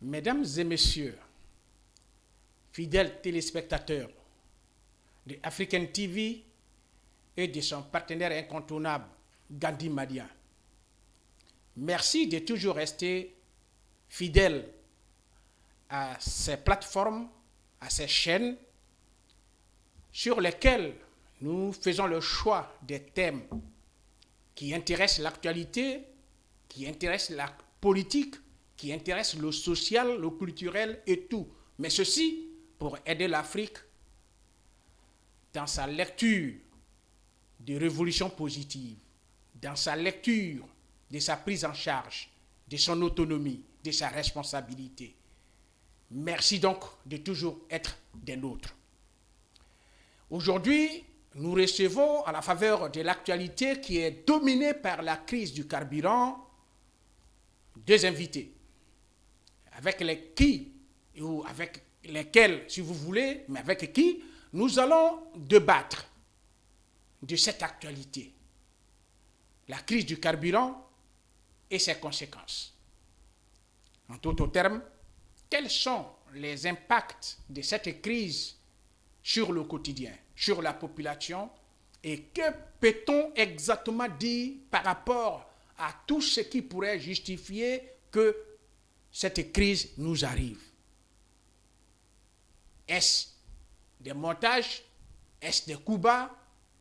Mesdames et messieurs, fidèles téléspectateurs de African TV et de son partenaire incontournable, Gandhi Madia, merci de toujours rester fidèles à ces plateformes, à ces chaînes sur lesquelles nous faisons le choix des thèmes qui intéressent l'actualité, qui intéressent la politique, qui intéressent le social, le culturel et tout. Mais ceci pour aider l'Afrique dans sa lecture de révolution positive, dans sa lecture de sa prise en charge, de son autonomie, de sa responsabilité. Merci donc de toujours être des nôtres. Aujourd'hui, nous recevons, à la faveur de l'actualité qui est dominée par la crise du carburant, deux invités, avec lesquels, si vous voulez, mais avec qui nous allons débattre de cette actualité, la crise du carburant et ses conséquences. En d'autres termes, quels sont les impacts de cette crise sur le quotidien, sur la population, et que peut-on exactement dire par rapport à tout ce qui pourrait justifier que cette crise nous arrive? Est-ce des montages? Est-ce des coups bas?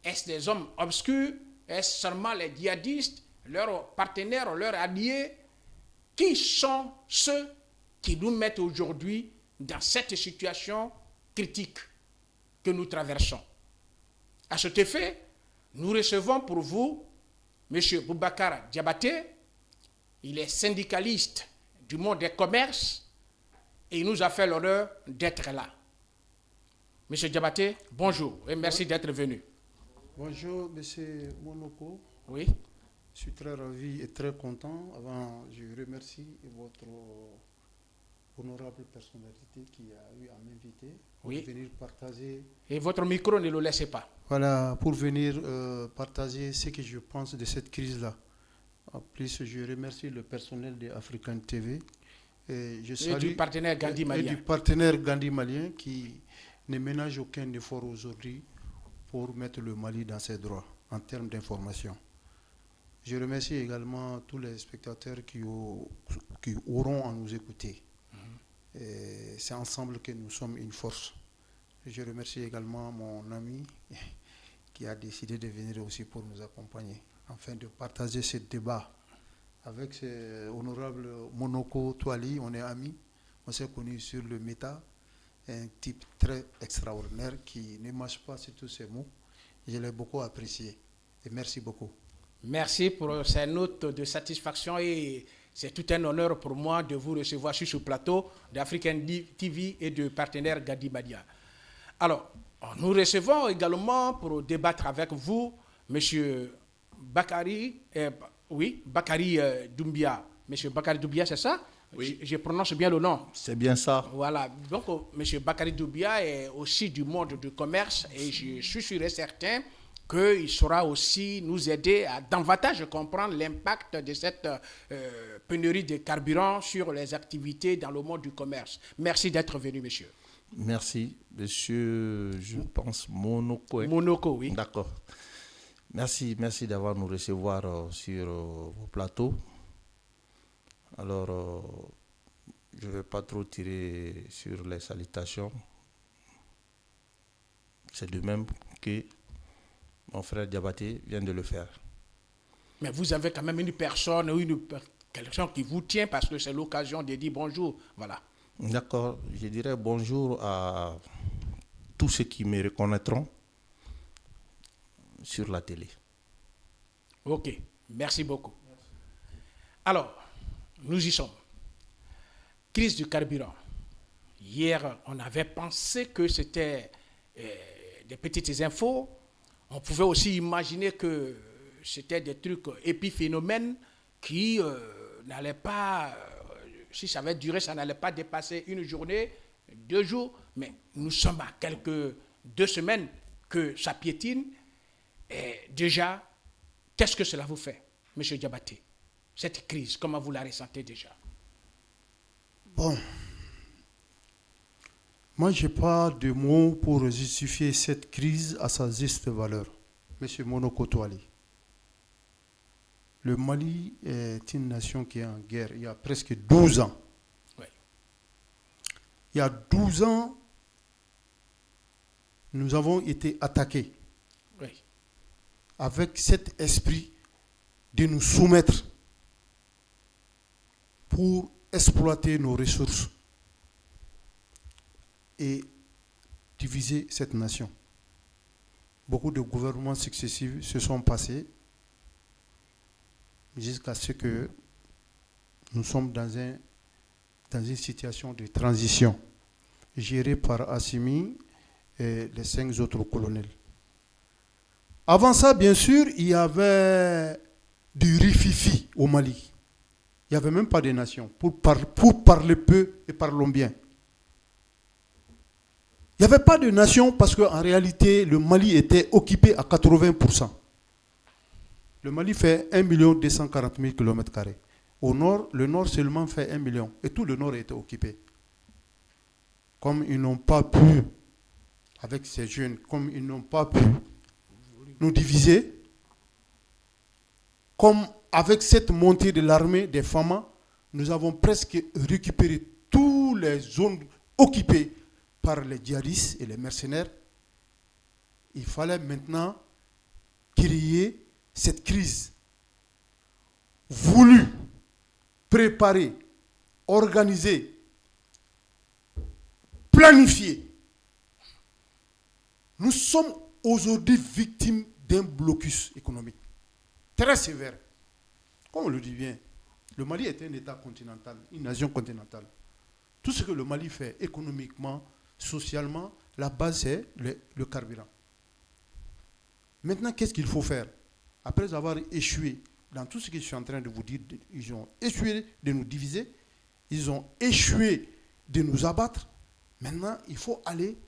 Est-ce des hommes obscurs? Est-ce seulement les djihadistes, leurs partenaires, leurs alliés? Qui sont ceux qui nous mettent aujourd'hui dans cette situation critique que nous traversons? À cet effet, nous recevons pour vous M. Boubacar Diabaté. Il est syndicaliste du monde des commerces et il nous a fait l'honneur d'être là. M. Diabaté, bonjour et merci d'être venu. Bonjour, M. Monoko. Oui. Je suis très ravi et très content. Avant, je remercie votre honorable personnalité qui a eu à m'inviter pour venir partager. Et votre micro, ne le laissez pas. Voilà, pour venir partager ce que je pense de cette crise-là. En plus, je remercie le personnel de African TV. Et du partenaire Gandhi Malien. Et du partenaire Gandhi Malien qui ne ménage aucun effort aujourd'hui pour mettre le Mali dans ses droits en termes d'information. Je remercie également tous les spectateurs qui auront à nous écouter. C'est ensemble que nous sommes une force. Je remercie également mon ami qui a décidé de venir aussi pour nous accompagner, afin de partager ce débat avec ce honorable Monoko Touali. On est amis, on s'est connus sur le méta, un type très extraordinaire qui ne mâche pas sur tous ces mots. Je l'ai beaucoup apprécié et merci beaucoup. Merci pour ces notes de satisfaction et c'est tout un honneur pour moi de vous recevoir sur ce plateau d'African TV et de partenaire Gandhi Madia. Alors, nous recevons également pour débattre avec vous M. Bakari Doumbia. M. Bakari Doumbia, c'est ça? Oui. Je prononce bien le nom. C'est bien ça. Voilà. Donc, M. Bakari Doumbia est aussi du monde du commerce et je suis sûr et certain qu'il saura aussi nous aider à davantage comprendre l'impact de cette pénurie de carburant sur les activités dans le monde du commerce. Merci d'être venu, monsieur. Merci, monsieur, je pense, Monoko. Monoko, oui. D'accord. Merci d'avoir nous recevoir sur vos plateaux. Alors, je ne vais pas trop tirer sur les salutations. C'est de même que mon frère Diabaté vient de le faire. Mais vous avez quand même une personne, quelqu'un qui vous tient parce que c'est l'occasion de dire bonjour. Voilà. D'accord. Je dirais bonjour à tous ceux qui me reconnaîtront sur la télé. Ok. Merci beaucoup. Alors, nous y sommes. Crise du carburant. Hier, on avait pensé que c'était des petites infos. On pouvait aussi imaginer que c'était des trucs épiphénomènes qui n'allaient pas, si ça avait duré, ça n'allait pas dépasser une journée, 2 jours. Mais nous sommes à quelques 2 semaines que ça piétine. Et déjà, qu'est-ce que cela vous fait, M. Diabaté? Cette crise, comment vous la ressentez déjà? Bon, moi, je n'ai pas de mots pour justifier cette crise à sa juste valeur. Monsieur Monokoto Ali. Le Mali est une nation qui est en guerre il y a presque 12 ans. Oui. Il y a 12 ans, nous avons été attaqués Oui. avec cet esprit de nous soumettre pour exploiter nos ressources et diviser cette nation. Beaucoup de gouvernements successifs se sont passés jusqu'à ce que nous sommes dans une situation de transition gérée par Assimi et les 5 autres colonels. Avant ça, bien sûr, il y avait du rififi au Mali. Il n'y avait même pas de nation, pour parler peu et parlons bien. Il n'y avait pas de nation parce qu'en réalité, le Mali était occupé à 80%. Le Mali fait 1 240 000 km². Au nord, le nord seulement fait 1 million. Et tout le nord était occupé. Comme ils n'ont pas pu, avec ces jeunes, comme ils n'ont pas pu nous diviser, comme avec cette montée de l'armée des Fama, nous avons presque récupéré toutes les zones occupées par les djihadistes et les mercenaires. Il fallait maintenant créer cette crise voulue, préparée, organisée, planifiée. Nous sommes aujourd'hui victimes d'un blocus économique très sévère. Comme on le dit bien, le Mali est un État continental, une nation continentale. Tout ce que le Mali fait économiquement, socialement, la base c'est le carburant. Maintenant, qu'est-ce qu'il faut faire? Après avoir échoué dans tout ce que je suis en train de vous dire, ils ont échoué de nous diviser, ils ont échoué de nous abattre. Maintenant, il faut aller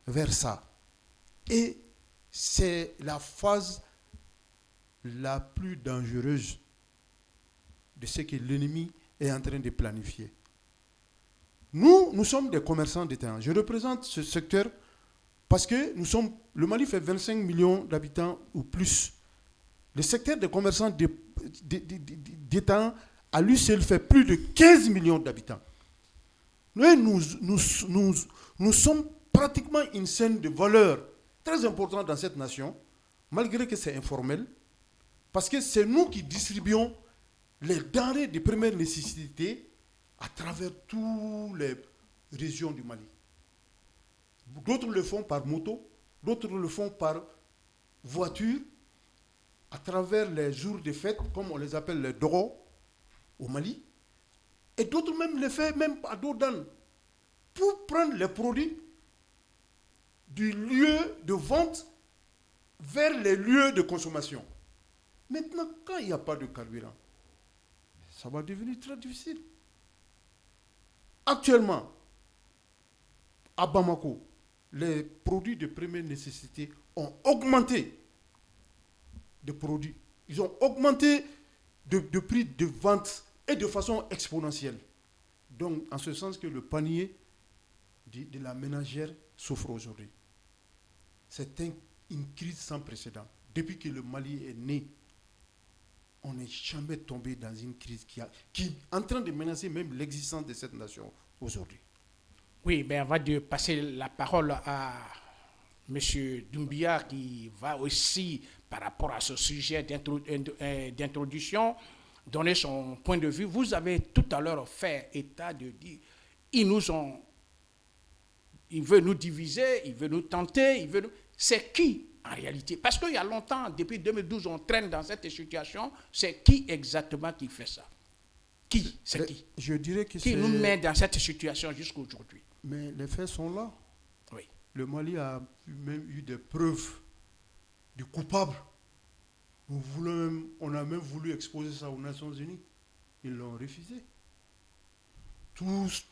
vers ça. Et c'est la phase la plus dangereuse de ce que l'ennemi est en train de planifier. Nous sommes des commerçants de terrain. Je représente ce secteur parce que le Mali fait 25 millions d'habitants ou plus. Le secteur des commerçants d'État à lui seul fait plus de 15 millions d'habitants. Nous sommes pratiquement une chaîne de valeur très importante dans cette nation, malgré que c'est informel, parce que c'est nous qui distribuons les denrées de première nécessité à travers toutes les régions du Mali. D'autres le font par moto, d'autres le font par voiture, à travers les jours de fête, comme on les appelle les Doro, au Mali. Et d'autres même le font même à dos d'âne, pour prendre les produits du lieu de vente vers les lieux de consommation. Maintenant, quand il n'y a pas de carburant, ça va devenir très difficile. Actuellement, à Bamako, les produits de première nécessité ont augmenté de produits. Ils ont augmenté de prix de vente et de façon exponentielle. Donc, en ce sens que le panier de la ménagère souffre aujourd'hui. C'est une crise sans précédent. Depuis que le Mali est né, on n'est jamais tombé dans une crise qui est en train de menacer même l'existence de cette nation aujourd'hui. Oui, ben on va passer la parole à M. Doumbia qui va aussi, par rapport à ce sujet d'introduction, donner son point de vue. Vous avez tout à l'heure fait état de dire, il veut nous diviser, il veut nous tenter, c'est qui en réalité? Parce qu'il y a longtemps, depuis 2012, on traîne dans cette situation. C'est qui exactement qui fait ça? Qui? C'est qui? Je dirais que qui nous met dans cette situation jusqu'à aujourd'hui? Mais les faits sont là. Oui. Le Mali a même eu des preuves du coupable. On a même voulu exposer ça aux Nations Unies. Ils l'ont refusé. Tout ce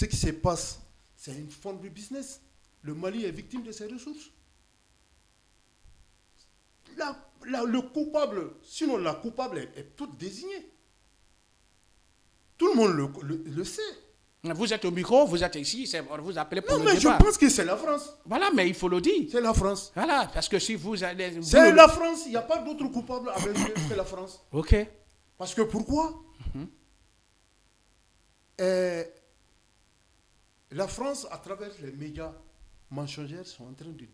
qui se passe, c'est une forme de business. Le Mali est victime de ses ressources. Le coupable, sinon la coupable est toute désignée. Tout le monde le sait. Vous êtes au micro, vous êtes ici, on vous appelez pour Non, le mais débat. je pense que c'est la France. Voilà, mais il faut le dire. C'est la France. Voilà, parce que si vous allez... C'est la France. Il n'y a pas d'autre coupable avec eux que la France. Ok. Parce que pourquoi la France, à travers les médias mensongers, sont en train de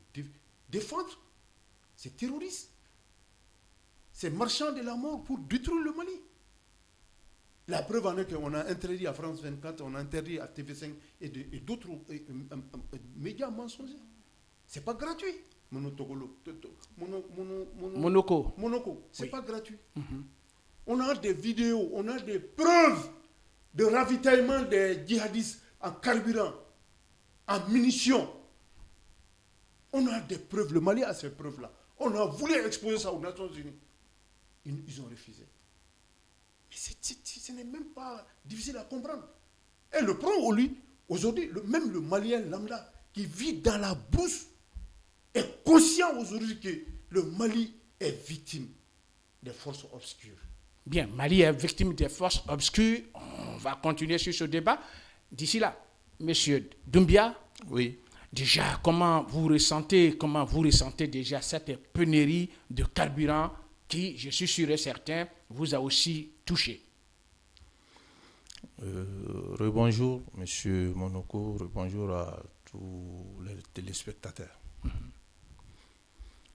défendre ces terroristes, ces marchands de la mort pour détruire le Mali. La preuve en est qu'on a interdit à France 24, on a interdit à TV5 et d'autres médias mensongers. C'est pas gratuit. Monoko, c'est pas gratuit. On a des vidéos, on a des preuves de ravitaillement des djihadistes en carburant, en munitions. On a des preuves. Le Mali a ces preuves-là. On a voulu exposer ça aux Nations Unies. Ils ont refusé. Mais ce n'est même pas difficile à comprendre. Et le problème aujourd'hui, même le Malien lambda qui vit dans la bourse est conscient aujourd'hui que le Mali est victime des forces obscures. Bien, Mali est victime des forces obscures. On va continuer sur ce débat. D'ici là, Monsieur Doumbia, Oui. déjà, comment vous ressentez déjà cette pénurie de carburant qui, je suis sûr et certain, vous a aussi touché? Rebonjour, Monsieur Monoko, rebonjour à tous les téléspectateurs.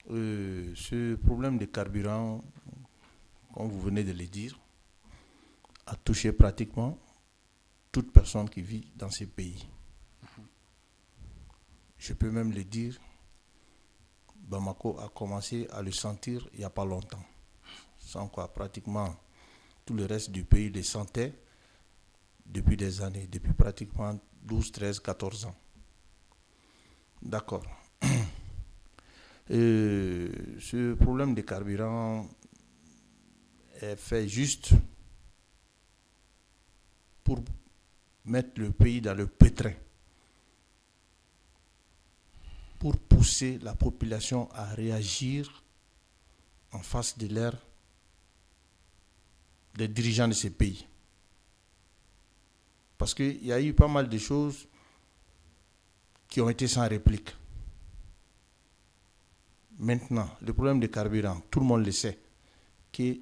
Ce problème de carburant, comme vous venez de le dire, a touché pratiquement toute personne qui vit dans ces pays. Je peux même le dire, Bamako a commencé à le sentir il n'y a pas longtemps. Sans quoi pratiquement tout le reste du pays le sentait depuis des années, depuis pratiquement 12, 13, 14 ans. D'accord. Ce problème de carburant est fait juste pour mettre le pays dans le pétrin, pour pousser la population à réagir en face de l'air des dirigeants de ces pays. Parce qu'il y a eu pas mal de choses qui ont été sans réplique. Maintenant, le problème de carburant, tout le monde le sait, que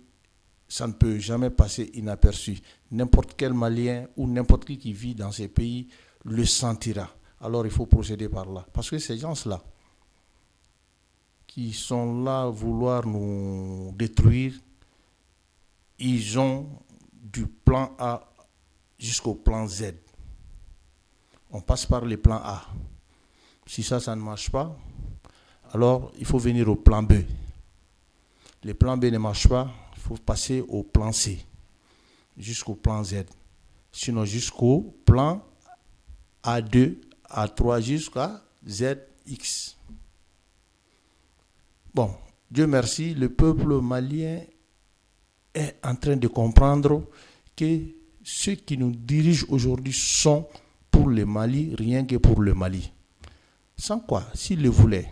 ça ne peut jamais passer inaperçu. N'importe quel Malien ou n'importe qui vit dans ces pays le sentira. Alors il faut procéder par là. Parce que ces gens-là, qui sont là à vouloir nous détruire, ils ont du plan A jusqu'au plan Z. On passe par le plan A. Si ça ne marche pas, alors il faut venir au plan B. Le plan B ne marche pas, il faut passer au plan C, jusqu'au plan Z. Sinon jusqu'au plan A2, A3, jusqu'à ZX. Bon, Dieu merci, le peuple malien est en train de comprendre que ceux qui nous dirigent aujourd'hui sont pour le Mali, rien que pour le Mali. Sans quoi, s'ils le voulaient,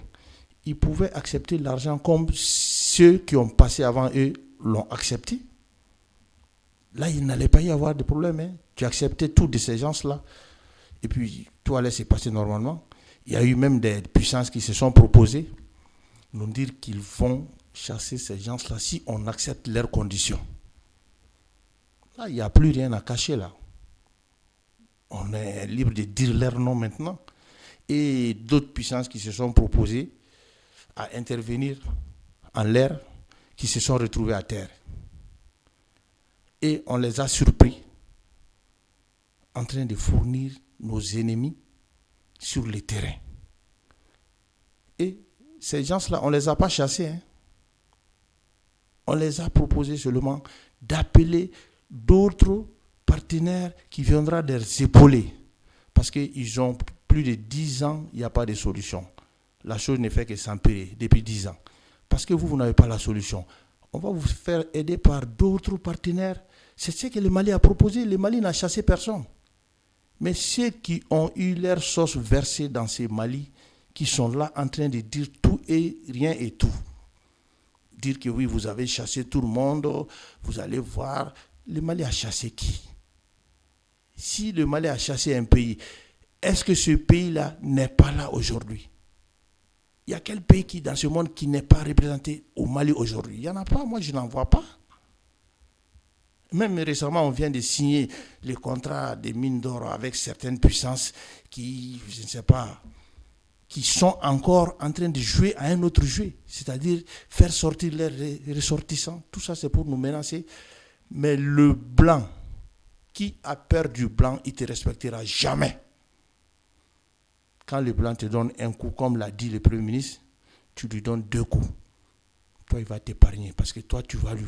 ils pouvaient accepter l'argent comme ceux qui ont passé avant eux l'ont accepté. Là, il n'allait pas y avoir de problème. Hein. Tu acceptais tout de ces gens-là. Et puis, tout allait se passer normalement. Il y a eu même des puissances qui se sont proposées nous dire qu'ils vont chasser ces gens-là si on accepte leurs conditions. Là, il n'y a plus rien à cacher là. On est libre de dire leur nom maintenant. Et d'autres puissances qui se sont proposées à intervenir en l'air, qui se sont retrouvées à terre. Et on les a surpris en train de fournir nos ennemis sur le terrain. Et ces gens-là, on ne les a pas chassés. Hein. On les a proposé seulement d'appeler d'autres partenaires qui viendront les épauler. Parce qu'ils ont plus de 10 ans, il n'y a pas de solution. La chose ne fait que s'empirer depuis 10 ans. Parce que vous n'avez pas la solution. On va vous faire aider par d'autres partenaires. C'est ce que le Mali a proposé. Le Mali n'a chassé personne. Mais ceux qui ont eu leur sauce versée dans ces Mali, qui sont là en train de dire tout et rien et tout. Dire que oui, vous avez chassé tout le monde, vous allez voir. Le Mali a chassé qui? Si le Mali a chassé un pays, est-ce que ce pays-là n'est pas là aujourd'hui? Il y a quel pays dans ce monde qui n'est pas représenté au Mali aujourd'hui? Il n'y en a pas, moi je n'en vois pas. Même récemment, on vient de signer les contrats des mines d'or avec certaines puissances qui, je ne sais pas, qui sont encore en train de jouer à un autre jeu, c'est-à-dire faire sortir leurs ressortissants. Tout ça, c'est pour nous menacer. Mais le blanc, qui a peur du blanc, il ne te respectera jamais. Quand le blanc te donne un coup, comme l'a dit le Premier ministre, tu lui donnes 2 coups. Toi, il va t'épargner parce que toi, tu vas lui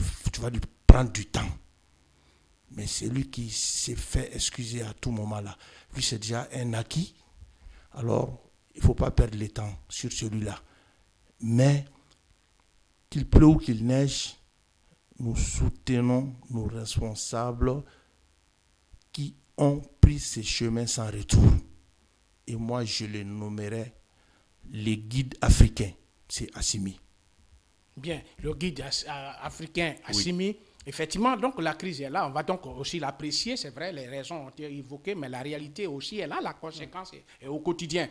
prendre du temps. Mais c'est lui qui s'est fait excuser à tout moment là. Lui, c'est déjà un acquis. Alors, il ne faut pas perdre le temps sur celui-là. Mais, qu'il pleut ou qu'il neige, nous soutenons nos responsables qui ont pris ces chemins sans retour. Et moi, je les nommerai les guides africains. C'est Assimi. Bien, le guide africain Assimi. Oui. Effectivement, donc la crise est là, on va donc aussi l'apprécier, c'est vrai, les raisons ont été évoquées, mais la réalité aussi est là, la conséquence est au quotidien.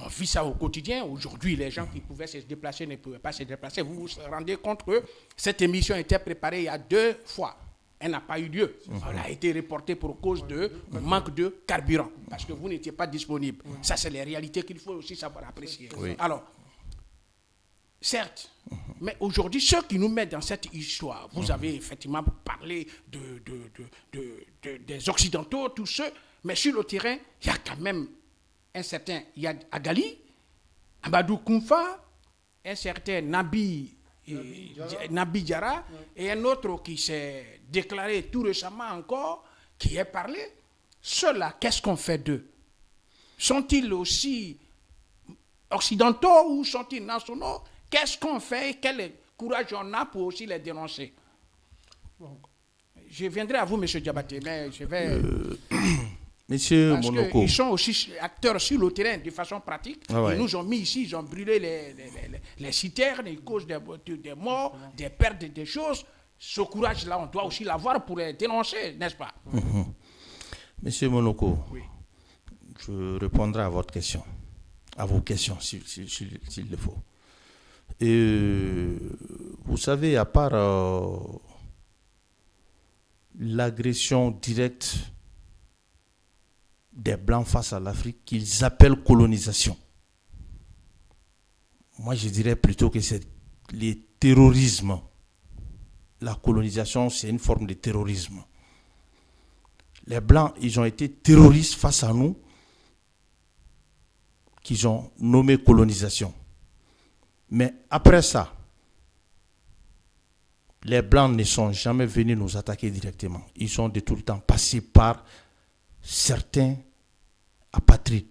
On vit ça au quotidien. Aujourd'hui, les gens qui pouvaient se déplacer ne pouvaient pas se déplacer. Vous vous rendez compte que cette émission était préparée il y a 2 fois. Elle n'a pas eu lieu. Elle a été reportée pour cause de manque de carburant, parce que vous n'étiez pas disponible. Ça, c'est les réalités qu'il faut aussi savoir apprécier. Oui. Alors, certes, mais aujourd'hui, ceux qui nous mettent dans cette histoire, vous avez effectivement parlé des Occidentaux, tous ceux, mais sur le terrain, il y a quand même un certain Yad Agali, Amadou Koumfa, un certain Nabi Diarra, et un autre qui s'est déclaré tout récemment encore, qui est parlé. Ceux-là, qu'est-ce qu'on fait d'eux? Sont-ils aussi occidentaux ou sont-ils nationaux? Qu'est-ce qu'on fait et quel courage on a pour aussi les dénoncer? Je viendrai à vous, M. Diabaté, mais je vais... Monsieur parce Monoko. Ils sont aussi acteurs sur le terrain de façon pratique. Ils nous ont mis ici, ils ont brûlé les citernes, ils causent des morts, des pertes, des choses. Ce courage-là, on doit aussi l'avoir pour les dénoncer, n'est-ce pas? Monsieur Monoko, oui. Je répondrai à votre question, à vos questions, s'il le faut. Et vous savez, à part l'agression directe des Blancs face à l'Afrique, qu'ils appellent colonisation, moi je dirais plutôt que c'est le terrorisme. La colonisation, c'est une forme de terrorisme. Les Blancs, ils ont été terroristes face à nous, qu'ils ont nommé colonisation. Mais après ça, les Blancs ne sont jamais venus nous attaquer directement. Ils sont de tout le temps passés par certains apatrides,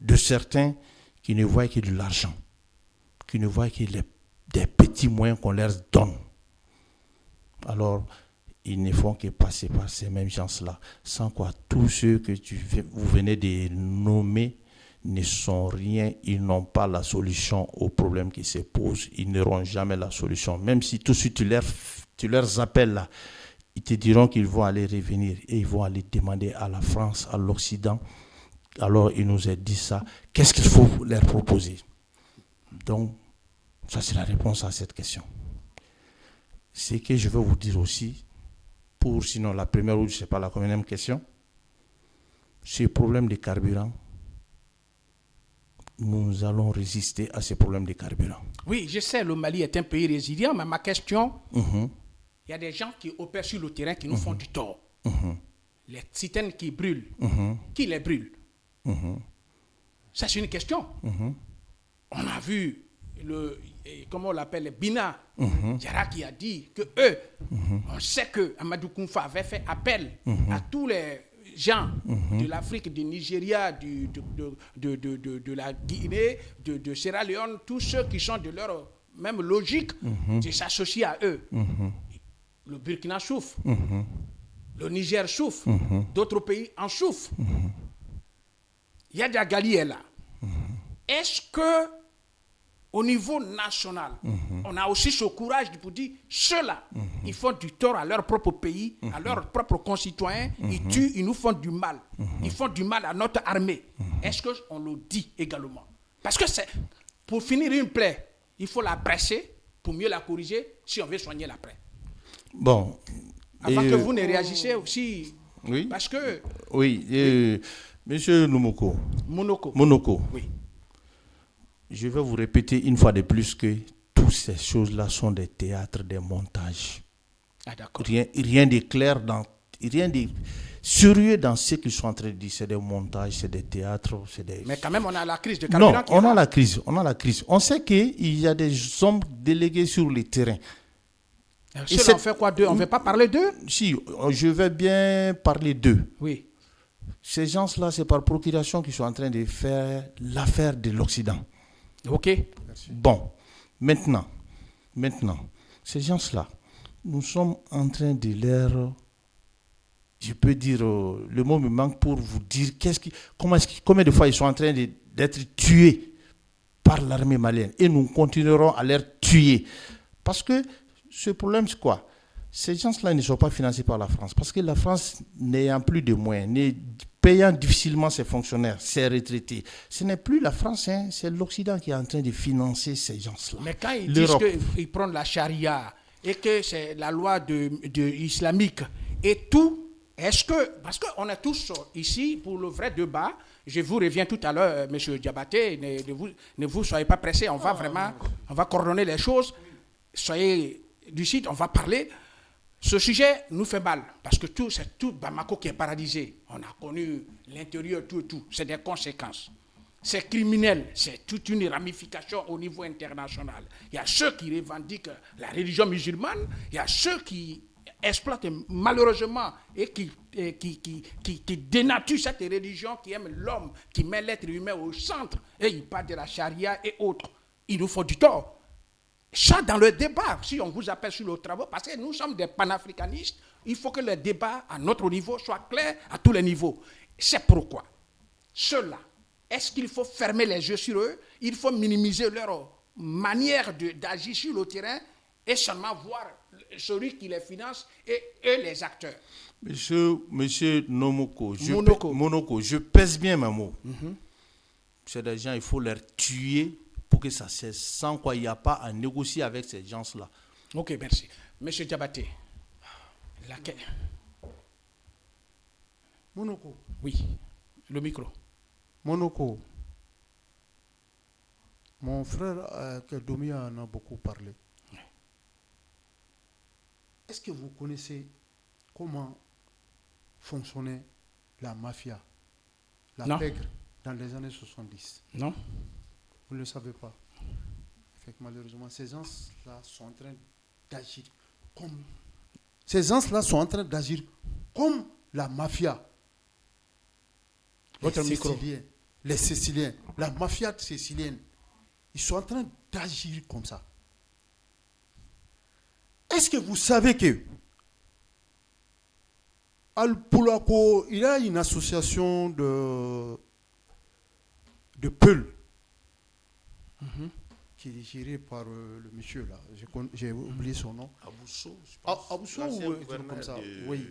de certains qui ne voient que de l'argent, qui ne voient que des petits moyens qu'on leur donne. Alors, ils ne font que passer par ces mêmes gens-là, sans quoi tous ceux que vous venez de nommer ne sont rien, ils n'ont pas la solution aux problèmes qui se posent, ils n'auront jamais la solution. Même si tout de suite tu leur appelles là, ils te diront qu'ils vont aller revenir et ils vont aller demander à la France, à l'Occident. Alors ils nous ont dit ça. Qu'est-ce qu'il faut leur proposer? Donc, ça c'est la réponse à cette question. Ce que je veux vous dire aussi, pour sinon la première ou je ne sais pas la combien question, c'est le problème des carburants. Nous allons résister à ces problèmes de carburant. Oui, je sais, le Mali est un pays résilient, mais ma question, il y a des gens qui opèrent sur le terrain qui nous font du tort. Les citernes qui brûlent, qui les brûle? Ça, c'est une question. On a vu, comment on l'appelle, Bina Diarra qui a dit que eux, on sait que Amadou Koumfa avait fait appel à tous les gens de l'Afrique, du Nigeria, de la Guinée, de Sierra Leone, tous ceux qui sont de leur même logique, de s'associer à eux. Le Burkina souffre, le Niger souffre, d'autres pays en souffrent. Yad Agali est là. Est-ce que, au niveau national, on a aussi ce courage pour dire, ceux-là, ils font du tort à leur propre pays, à leurs propres concitoyens, ils tuent, ils nous font du mal. Ils font du mal à notre armée. Est-ce qu'on le dit également? Parce que pour finir une plaie, il faut la presser pour mieux la corriger si on veut soigner la plaie. Bon. Avant que vous ne réagissez aussi, Oui. parce que... Oui, Monsieur Numoko. Monoko. Oui. Je vais vous répéter une fois de plus que toutes ces choses-là sont des théâtres, des montages. Ah, d'accord. Rien de clair, rien de sérieux dans ce qu'ils sont en train de dire. C'est des montages, c'est des théâtres, c'est des... Mais quand même, on a la crise de carburant. Non, on a la crise. On sait qu'il y a des hommes délégués sur le terrain. On fait quoi d'eux? On ne veut pas parler d'eux? Si, je vais bien parler d'eux. Oui. Ces gens-là, c'est par procuration qu'ils sont en train de faire l'affaire de l'Occident. Ok. Merci. Bon, maintenant, ces gens-là, nous sommes en train de leur... Je peux dire, le mot me manque pour vous dire combien de fois ils sont en train d'être tués par l'armée malienne. Et nous continuerons à les tuer. Parce que ce problème, c'est quoi? Ces gens-là ne sont pas financés par la France. Parce que la France, n'ayant plus de moyens, payant difficilement ses fonctionnaires, ses retraités, ce n'est plus la France, hein, c'est l'Occident qui est en train de financer ces gens-là. Mais quand ils disent qu'ils prennent la charia et que c'est la loi islamique et tout, est-ce que, parce qu'on est tous ici pour le vrai débat, je vous reviens tout à l'heure, M. Diabaté, ne vous soyez pas pressés, on va coordonner les choses, soyez lucide, on va parler. Ce sujet nous fait mal, parce que c'est tout Bamako qui est paralysé. On a connu l'intérieur, tout. C'est des conséquences. C'est criminel, c'est toute une ramification au niveau international. Il y a ceux qui revendiquent la religion musulmane, il y a ceux qui exploitent malheureusement et qui dénaturent cette religion, qui aime l'homme, qui met l'être humain au centre, et ils parlent de la charia et autres. Il nous faut du tort. Ça, dans le débat, si on vous appelle sur le travail, parce que nous sommes des panafricanistes, il faut que le débat à notre niveau soit clair à tous les niveaux. C'est pourquoi ceux-là, est-ce qu'il faut fermer les yeux sur eux? Il faut minimiser leur manière d'agir sur le terrain et seulement voir celui qui les finance et eux les acteurs. Monsieur Monoko, je pèse bien mes mots. C'est des gens, il faut les tuer pour que ça cesse, sans quoi il n'y a pas à négocier avec ces gens-là. Ok, merci. Monsieur Diabaté, laquelle? Monoko. Oui, le micro. Monoko. Mon frère Kedomi en a beaucoup parlé. Oui. Est-ce que vous connaissez comment fonctionnait la mafia, la pègre, dans les années 70? Non. Vous ne le savez pas. Fait que malheureusement, ces gens-là sont en train d'agir comme... Ces gens-là sont en train d'agir comme la mafia. Votre micro. Les Siciliens, la mafia sicilienne, ils sont en train d'agir comme ça. Est-ce que vous savez que Al Pulako, il y a une association de Peul qui est gérée par le monsieur là, j'ai oublié son nom. Abousso, je pense. Abousso ou comme ça, oui.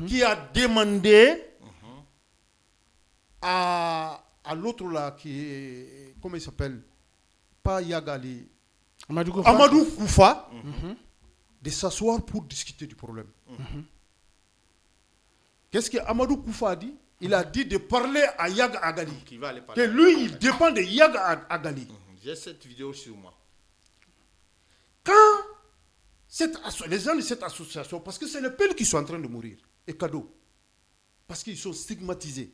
Qui a demandé à l'autre là qui est, comment il s'appelle, pas Yagali, Amadou Koufa, de s'asseoir pour discuter du problème. Qu'est-ce que Amadou Koufa a dit? Il a dit de parler à Yaga Agali. Que lui, il dépend de Yaga Agali. J'ai cette vidéo sur moi. Quand les gens de cette association, parce que c'est les peuples qui sont en train de mourir, et cadeau, parce qu'ils sont stigmatisés.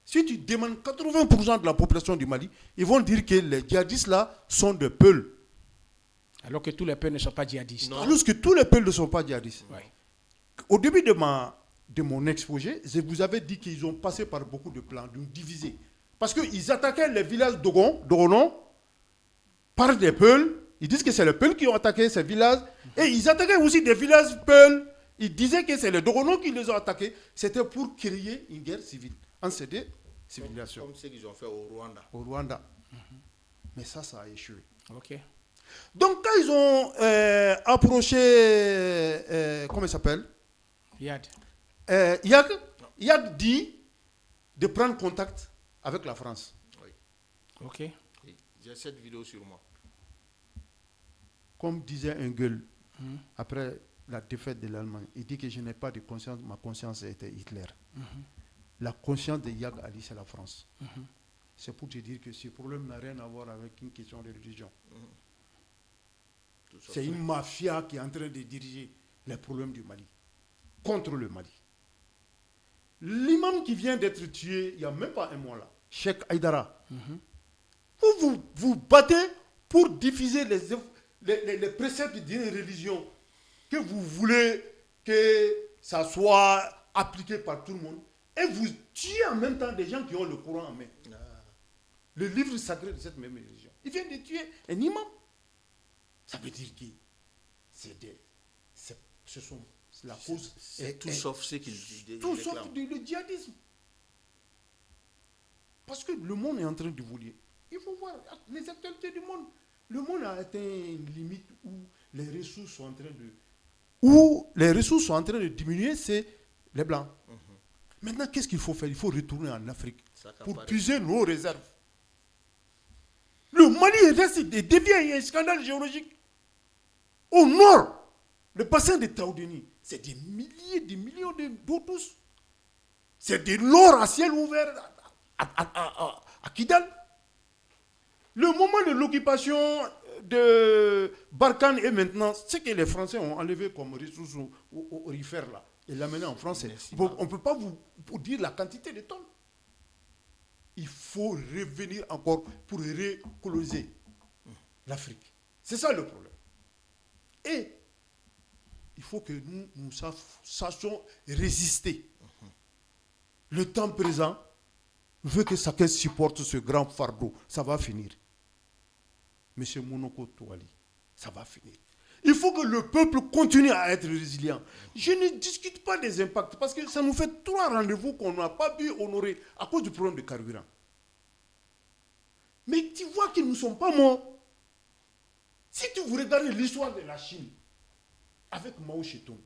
Si tu demandes 80% de la population du Mali, ils vont dire que les djihadistes là sont des Peuls. Alors que tous les peuples ne sont pas djihadistes. Alors que tous les Peuls ne sont pas djihadistes. Oui. Au début de mon exposé, je vous avais dit qu'ils ont passé par beaucoup de plans, de diviser. Parce qu'ils attaquaient les villages d'Ogonon par des Peuls. Ils disent que c'est les Peuls qui ont attaqué ces villages. Et ils attaquaient aussi des villages Peuls. Ils disaient que c'est les Dogonons qui les ont attaqués. C'était pour créer une guerre civile entre ces deux civilisations. Comme ce qu'ils ont fait au Rwanda. Au Rwanda. Mais ça a échoué. Ok. Donc quand ils ont approché, comment il s'appelle, Yad. Yad dit de prendre contact avec la France. Oui. Ok. Oui. J'ai cette vidéo sur moi. Comme disait Engel, après la défaite de l'Allemagne, il dit que je n'ai pas de conscience, ma conscience était Hitler. La conscience de Yad Ali, c'est la France. C'est pour te dire que ce problème n'a rien à voir avec une question de religion. C'est une mafia qui est en train de diriger les problèmes du Mali, contre le Mali. L'imam qui vient d'être tué il n'y a même pas un mois là, Cheikh Haïdara, vous battez pour diffuser les préceptes d'une religion que vous voulez que ça soit appliqué par tout le monde, et vous tuez en même temps des gens qui ont le Coran en main. Le livre sacré de cette même religion. Il vient de tuer un imam. Ça veut dire que ce sont la cause. C'est tout sauf ce qu'il dit. Tout sauf le djihadisme. Parce que le monde est en train de d'évoluer. Il faut voir les actualités du monde. Le monde a atteint une limite où les ressources sont en train de diminuer, c'est les blancs. Maintenant, qu'est-ce qu'il faut faire? Il faut retourner en Afrique pour puiser nos réserves. Le Mali reste des déviés, il y a un scandale géologique. Au nord, le bassin de Taoudeni, c'est des milliers, des millions d'eau douce. C'est de l'or à ciel ouvert à Kidal. Le moment de l'occupation de Barkhane et maintenant, ce que les Français ont enlevé comme ressources au orifère là, et l'amener en France, on ne peut pas vous dire la quantité de tonnes. Il faut revenir encore pour recoloniser l'Afrique. C'est ça le problème. Et il faut que nous sachions résister. Le temps présent veut que chacun supporte ce grand fardeau. Ça va finir. Monsieur Monoko Touali, ça va finir. Il faut que le peuple continue à être résilient. Je ne discute pas des impacts parce que ça nous fait 3 rendez-vous qu'on n'a pas pu honorer à cause du problème de carburant. Mais tu vois qu'ils ne sont pas morts. Si tu vous regardes l'histoire de la Chine, avec Mao Zedong,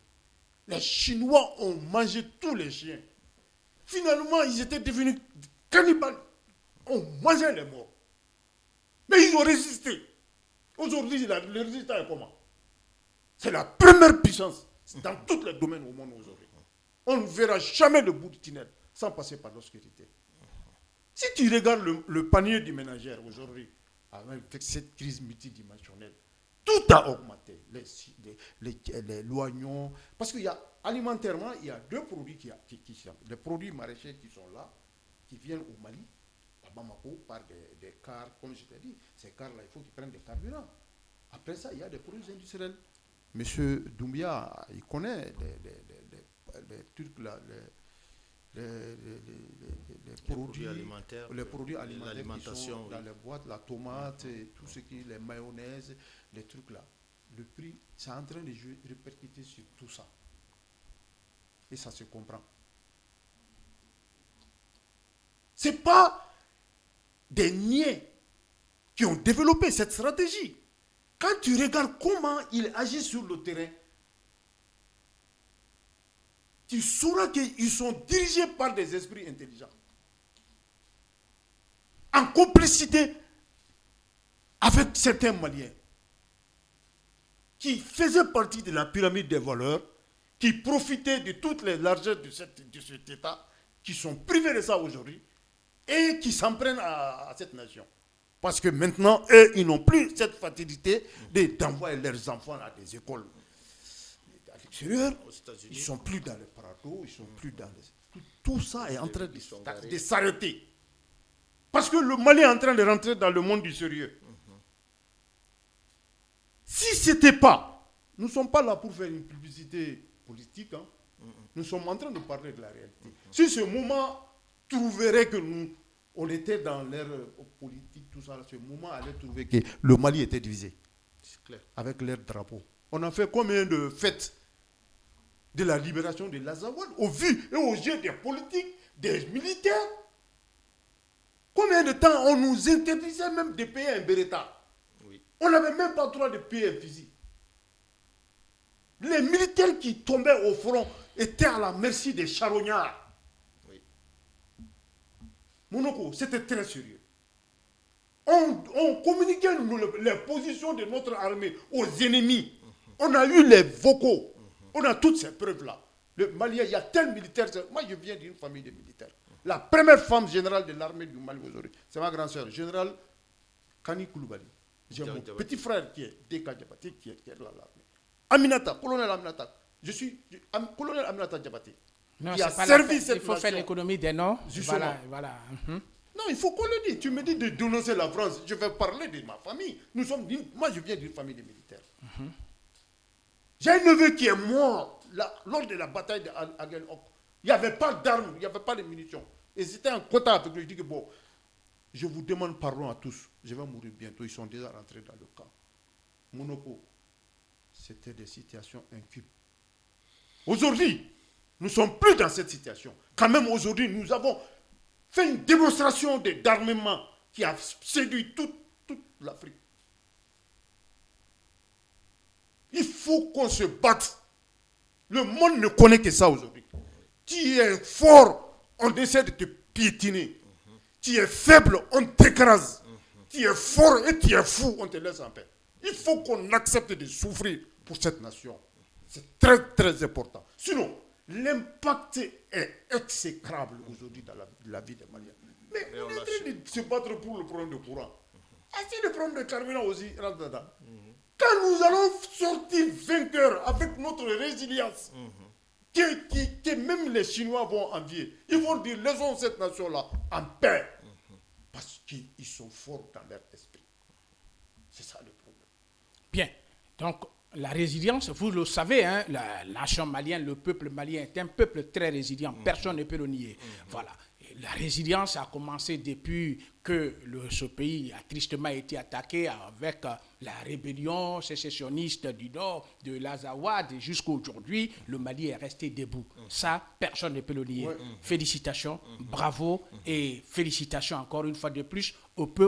les Chinois ont mangé tous les chiens. Finalement, ils étaient devenus cannibales. On mangeait les morts. Mais ils ont résisté. Aujourd'hui, le résultat est comment? C'est la première puissance dans tous les domaines au monde aujourd'hui. On ne verra jamais le bout du tunnel sans passer par l'obscurité. Si tu regardes le panier du ménagère aujourd'hui, avec cette crise multidimensionnelle, tout a augmenté. L'oignon. Parce qu'il y a, alimentairement, il y a 2 produits qui sont. Les produits maraîchers qui sont là, qui viennent au Mali, à Bamako, par des cars, comme je t'ai dit. Ces cars-là, il faut qu'ils prennent des carburants. Après ça, il y a des produits industriels. Monsieur Doumbia, il connaît les trucs là, les produits alimentaires, l'alimentation dans les boîtes, la tomate, et tout ce qui, les mayonnaises, les trucs là. Le prix, c'est en train de répercuter sur tout ça. Et ça se comprend. Ce n'est pas des niais qui ont développé cette stratégie. Quand tu regardes comment ils agissent sur le terrain, tu sauras qu'ils sont dirigés par des esprits intelligents. En complicité avec certains Maliens qui faisaient partie de la pyramide des valeurs, qui profitaient de toutes les largeurs de cet État, qui sont privés de ça aujourd'hui, et qui s'en prennent à cette nation. Parce que maintenant, eux, ils n'ont plus cette fatalité d'envoyer leurs enfants à des écoles à l'extérieur. Ils ne sont plus dans les prados, ils ne sont plus dans les... Tout ça est en train de s'arrêter. Parce que le Mali est en train de rentrer dans le monde du sérieux. Si ce n'était pas, nous ne sommes pas là pour faire une publicité politique, hein. Nous sommes en train de parler de la réalité. Si ce moment trouverait que on était dans l'ère politique, tout ça, ce moment allait trouver que le Mali était divisé. C'est clair. Avec leur drapeau. On a fait combien de fêtes de la libération de l'Azawad au vu et aux yeux des politiques, des militaires? Combien de temps on nous interdisait même de payer un Beretta? Oui. On n'avait même pas le droit de payer un fusil. Les militaires qui tombaient au front étaient à la merci des charognards. Oui. Monoko, c'était très sérieux. On communiquait les positions de notre armée aux ennemis. On a eu les vocaux. On a toutes ces preuves-là. Le Mali, il y a tel militaire. Moi, je viens d'une famille de militaires. La première femme générale de l'armée du Mali aujourd'hui, c'est ma grande-sœur, générale Kani Koulibaly. J'ai mon petit frère qui est Deka Diabaté, qui est là l'armée. Aminata, colonel Aminata. Je suis colonel Aminata Diabaté. Non, qui a pas servi cette il faut faire l'économie des noms. Voilà. Non, il faut qu'on le dise. Tu me dis de dénoncer la France. Je vais parler de ma famille. Moi, je viens d'une famille de militaires. J'ai un neveu qui est mort lors de la bataille d'Agen Ok. Il n'y avait pas d'armes, il n'y avait pas de munitions. Et c'était un quota avec lui. Je dis que bon, je vous demande pardon à tous. Je vais mourir bientôt. Ils sont déjà rentrés dans le camp. Monoko, c'était des situations inculpes. Aujourd'hui, nous ne sommes plus dans cette situation. Quand même, aujourd'hui, nous avons fait une démonstration d'armement qui a séduit toute l'Afrique. Il faut qu'on se batte. Le monde ne connaît que ça aujourd'hui. Tu es fort, on essaie de te piétiner. Tu es faible, on t'écrase. Tu es fort et tu es fou, on te laisse en paix. Il faut qu'on accepte de souffrir pour cette nation. C'est très, très important. Sinon, l'impact est exécrable aujourd'hui dans la vie des Maliens. Mais on est en train de se battre pour le problème de courant. Est-ce que le problème de carburant aussi rentre dedans? Quand nous allons sortir vainqueurs avec notre résilience, que même les Chinois vont envier, ils vont dire, laissons cette nation-là en paix. Parce qu'ils sont forts dans leur esprit. C'est ça le problème. Bien. Donc, la résilience, vous le savez, hein, la nation malienne, le peuple malien est un peuple très résilient. Personne ne peut le nier. Voilà. Et la résilience a commencé depuis que ce pays a tristement été attaqué avec la rébellion sécessionniste du Nord, de l'Azawad, et jusqu'à aujourd'hui, le Mali est resté debout. Ça, personne ne peut le nier. Félicitations, bravo, et félicitations encore une fois de plus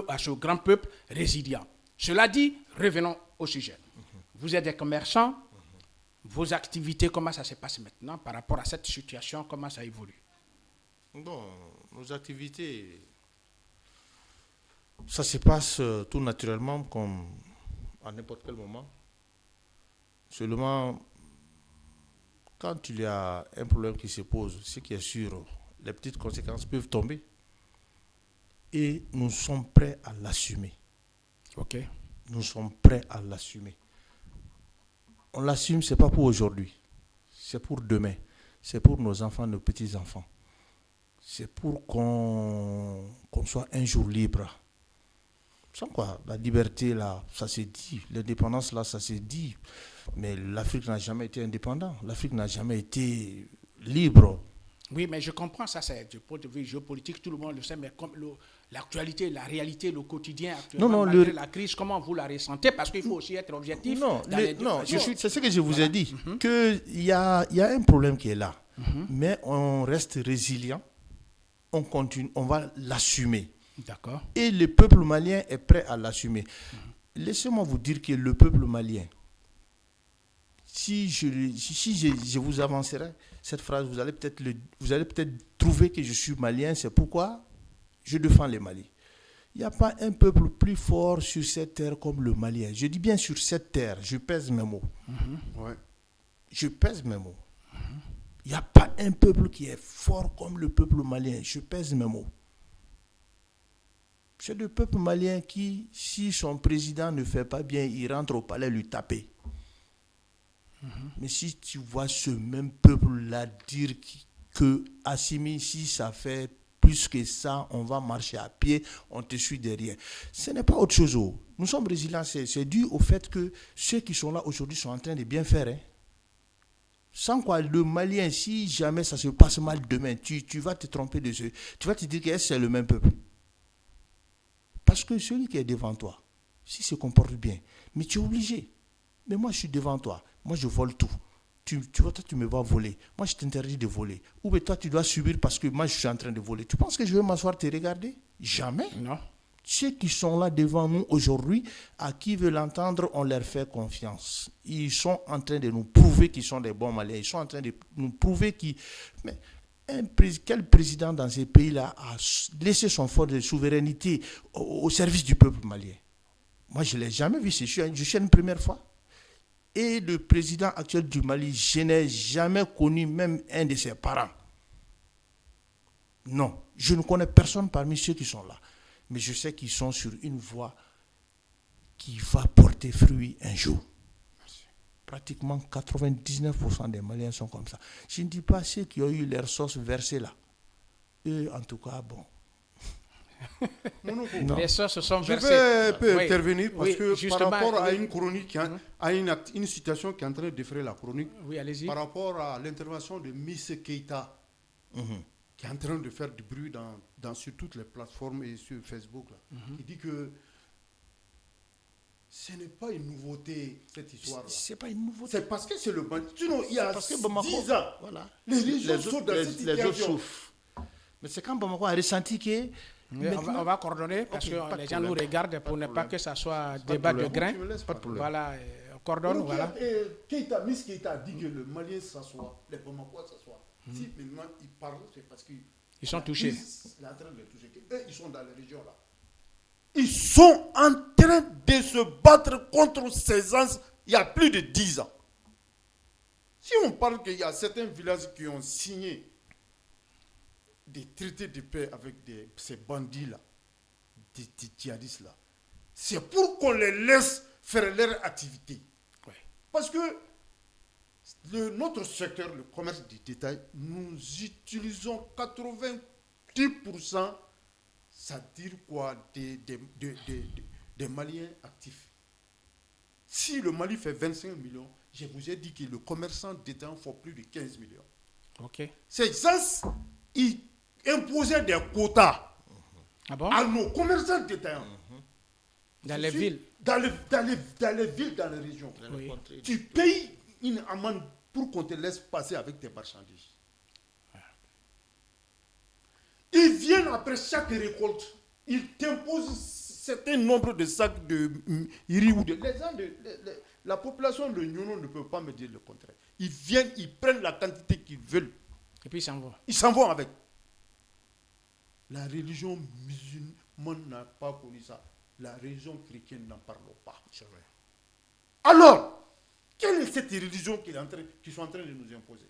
à ce grand peuple résilient. Cela dit, revenons au sujet. Vous êtes des commerçants, vos activités, comment ça se passe maintenant par rapport à cette situation, comment ça évolue? Bon, nos activités, ça se passe tout naturellement comme à n'importe quel moment. Seulement, quand il y a un problème qui se pose, ce qui est sûr, les petites conséquences peuvent tomber. Et nous sommes prêts à l'assumer. Ok. Nous sommes prêts à l'assumer. On l'assume, ce n'est pas pour aujourd'hui. C'est pour demain. C'est pour nos enfants, nos petits-enfants. C'est pour qu'on soit un jour libre. Sans quoi, la liberté, là, ça s'est dit. L'indépendance, là, ça s'est dit. Mais l'Afrique n'a jamais été indépendante. L'Afrique n'a jamais été libre. Oui, mais je comprends ça, c'est du point de vue géopolitique, tout le monde le sait, mais comme l'actualité, la réalité, le quotidien, actuellement, malgré la crise, comment vous la ressentez? Parce qu'il faut aussi être objectif. C'est ce que je vous ai dit, qu'il y a un problème qui est là, mais on reste résilient, on continue, on va l'assumer. D'accord. Et le peuple malien est prêt à l'assumer. Laissez-moi vous dire que le peuple malien, si je vous avancerai cette phrase, vous allez peut-être trouver que je suis malien, c'est pourquoi je défends les Mali. Il n'y a pas un peuple plus fort sur cette terre comme le malien. Je dis bien sur cette terre, je pèse mes mots. Ouais. Je pèse mes mots. Il n'y a pas un peuple qui est fort comme le peuple malien. Je pèse mes mots. C'est le peuple malien qui, si son président ne fait pas bien, il rentre au palais lui taper. Mais si tu vois ce même peuple-là dire que Assimi, si ça fait plus que ça, on va marcher à pied, on te suit derrière. Ce n'est pas autre chose. Nous sommes résilients, c'est dû au fait que ceux qui sont là aujourd'hui sont en train de bien faire. Sans quoi, le Malien, si jamais ça se passe mal demain, tu vas te tromper de ce. Tu vas te dire que c'est le même peuple. Parce que celui qui est devant toi, s'il se comporte bien, mais tu es obligé. Mais moi, je suis devant toi. Moi, je vole tout. Tu vois, toi, tu me vas voler. Moi, je t'interdis de voler. Ou bien toi, tu dois subir parce que moi, je suis en train de voler. Tu penses que je vais m'asseoir te regarder? Jamais. Non. ceux qui sont là devant nous aujourd'hui, à qui veulent l'entendre, on leur fait confiance. Ils sont en train de nous prouver qu'ils sont des bons Maliens. Ils sont en train de nous prouver qu'ils... Mais quel président dans ces pays-là a laissé son fort de souveraineté au service du peuple malien? Moi, je ne l'ai jamais vu. Je suis une première fois. Et le président actuel du Mali, je n'ai jamais connu même un de ses parents. Non, je ne connais personne parmi ceux qui sont là. Mais je sais qu'ils sont sur une voie qui va porter fruit un jour. Pratiquement 99% des Maliens sont comme ça. Je ne dis pas ceux qui ont eu leur sauce versée là. Eux, en tout cas, bon. Non. Les sauces se sont versées. Je vais un peu intervenir parce que justement, par rapport à une chronique, à une situation qui est en train d'effrayer la chronique, par rapport à l'intervention de Miss Keïta, qui est en train de faire du bruit sur toutes les plateformes et sur Facebook, là, qui dit que ce n'est pas une nouveauté, cette histoire-là. C'est pas une nouveauté. C'est parce que c'est le Mali. Sinon, il y a 10 ans, voilà, les régions sont dans cette situation. Mais c'est quand Bamako a ressenti que... On va coordonner parce que les gens nous regardent pour ne pas que ça soit débat de grains. Voilà, on coordonne. Donc, voilà. Miss Keïta a dit que le Malien s'assoit, les Bamakois s'assoient. Si maintenant ils parlent, c'est parce qu'ils sont touchés. Ils sont en train de toucher. Eux, ils sont dans les régions là. Ils sont en train de se battre contre ces ans il y a plus de 10 ans. Si on parle qu'il y a certains villages qui ont signé des traités de paix avec ces bandits-là, des djihadistes-là, c'est pour qu'on les laisse faire leur activité. Ouais. Parce que notre secteur, le commerce du détail, nous utilisons 90%, ça veut dire quoi, des Maliens actifs. Si le Mali fait 25 millions, je vous ai dit que le commerçant détaillant fait plus de 15 millions. Ok. Ces gens, ils imposaient des quotas à nos commerçants détaillants. Dans les villes. Dans les villes, dans les régions. Oui. Tu payes une amende pour qu'on te laisse passer avec tes marchandises. Ils viennent après chaque récolte. Ils t'imposent un certain nombre de sacs de riz ou de... La population de Nyono ne peut pas me dire le contraire. Ils viennent, ils prennent la quantité qu'ils veulent. Et puis ils s'en vont. Ils s'en vont avec. La religion musulmane n'a pas connu ça. La religion chrétienne n'en parle pas. C'est vrai. Alors, quelle est cette religion qu'ils sont en train de nous imposer?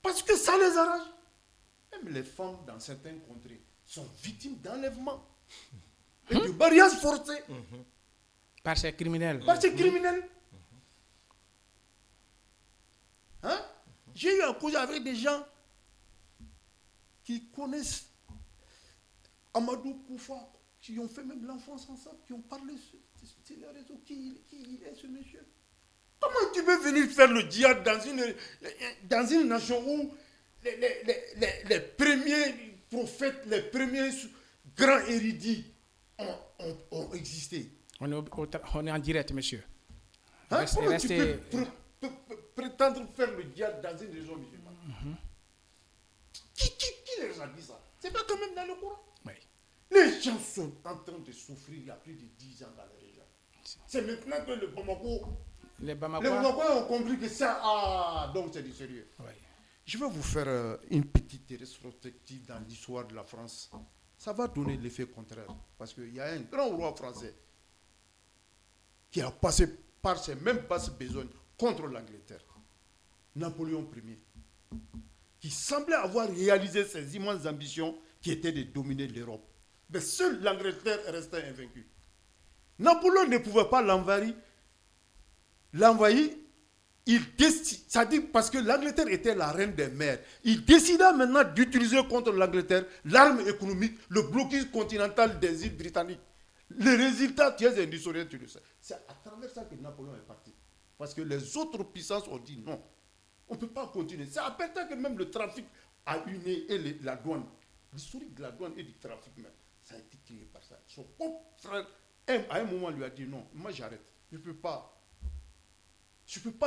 Parce que ça les arrange. Même les femmes dans certaines contrées sont victimes d'enlèvement et de mariage forcé. Par ces criminels. Par ces criminels. Hein? J'ai eu un cause avec des gens qui connaissent Amadou Koufa, qui ont fait même l'enfance ensemble, qui ont parlé sur les réseaux. Qui est ce monsieur? Comment tu peux venir faire le djihad dans une nation où les premiers prophètes, les premiers grands érudits ont existé? On est en direct, monsieur. Hein? Comment tu peux prétendre faire le djihad dans une région musulmane? Qui les a dit ça? C'est pas quand même dans le Coran. Oui. Les gens sont en train de souffrir il y a plus de 10 ans dans les régions. C'est maintenant que les Bamakois ont compris que ça, donc c'est du sérieux. Oui. Je vais vous faire une petite rétrospective dans l'histoire de la France. Ça va donner l'effet contraire. Parce qu'il y a un grand roi français qui a passé par ses mêmes basses besognes contre l'Angleterre. Napoléon Ier. Qui semblait avoir réalisé ses immenses ambitions qui étaient de dominer l'Europe. Mais seule l'Angleterre restait invaincue. Napoléon ne pouvait pas l'envahir. C'est-à-dire parce que l'Angleterre était la reine des mers. Il décida maintenant d'utiliser contre l'Angleterre l'arme économique, le blocus continental des îles britanniques. Le résultat, tu es un historien, tu le sais. C'est à travers ça que Napoléon est parti. Parce que les autres puissances ont dit non. On ne peut pas continuer. C'est après ça que même le trafic a uni et la douane. L'historique de la douane et du trafic même, ça a été créé par ça. Son propre frère, à un moment, lui a dit non, moi j'arrête. Je ne peux pas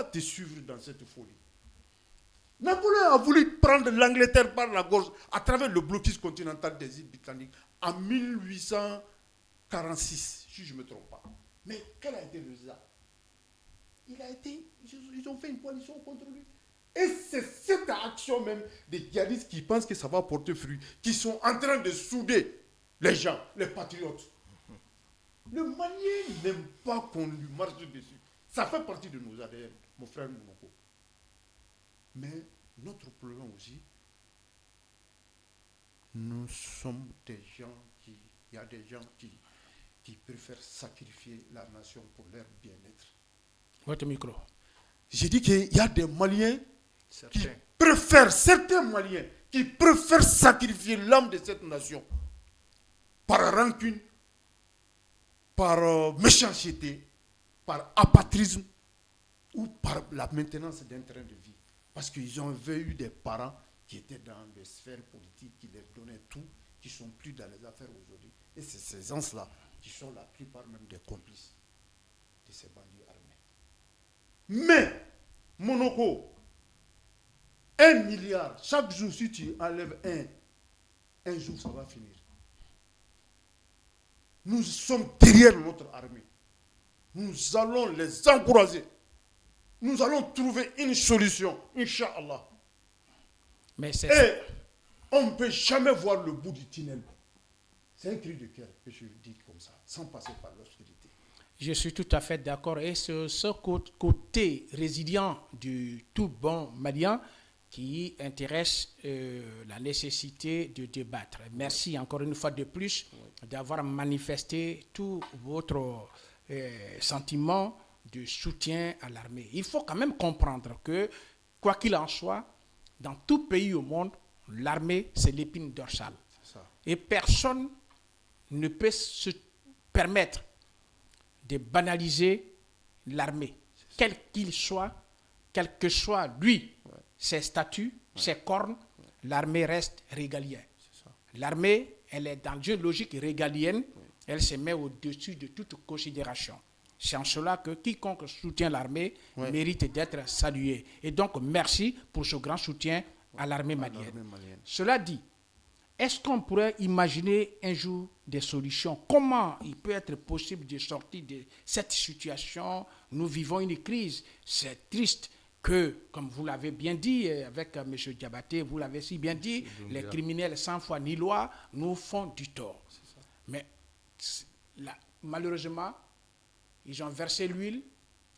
te suivre dans cette folie. Napoléon a voulu prendre l'Angleterre par la gorge à travers le blocus continental des îles britanniques en 1846, si je ne me trompe pas. Mais quel a été le résultat? Ils ont fait une coalition contre lui. Et c'est cette action même des djihadistes qui pensent que ça va porter fruit, qui sont en train de souder les gens, les patriotes. Le Malien n'aime pas qu'on lui marche dessus. Ça fait partie de nos ADN, mon frère Mounoko. Mais notre problème aussi, nous sommes des gens il y a des gens qui préfèrent sacrifier la nation pour leur bien-être. Votre micro. J'ai dit qu'il y a des Maliens certains Maliens qui préfèrent sacrifier l'âme de cette nation par rancune, par méchanceté, par apatrisme ou par la maintenance d'un train de vie. Parce qu'ils ont eu des parents qui étaient dans des sphères politiques, qui leur donnaient tout, qui ne sont plus dans les affaires aujourd'hui. Et c'est ces gens-là qui sont la plupart même des complices de ces bandits armés. Mais, Monoko, 1 milliard, chaque jour, si tu enlèves un jour, ça va finir. Nous sommes derrière notre armée. Nous allons les encourager. Nous allons trouver une solution, Inch'Allah. Et on ne peut jamais voir le bout du tunnel. C'est un cri de cœur que je dis comme ça, sans passer par l'obscurité. Je suis tout à fait d'accord. Et c'est ce côté résilient du tout bon malien qui intéresse la nécessité de débattre. Merci encore une fois de plus d'avoir manifesté tout votre sentiment de soutien à l'armée. Il faut quand même comprendre que, quoi qu'il en soit, dans tout pays au monde, l'armée, c'est l'épine dorsale. Et personne ne peut se permettre de banaliser l'armée, quel qu'il soit, quel que soit lui, ses statuts, ses cornes, l'armée reste régalienne. L'armée, elle est dans une logique régalienne, elle se met au-dessus de toute considération. C'est en cela que quiconque soutient l'armée mérite d'être salué. Et donc, merci pour ce grand soutien à l'armée malienne. Cela dit, est-ce qu'on pourrait imaginer un jour des solutions? Comment il peut être possible de sortir de cette situation? Nous vivons une crise. C'est triste que, comme vous l'avez bien dit avec M. Diabaté, vous l'avez si bien dit, les criminels sans foi ni loi nous font du tort. Mais là, malheureusement, ils ont versé l'huile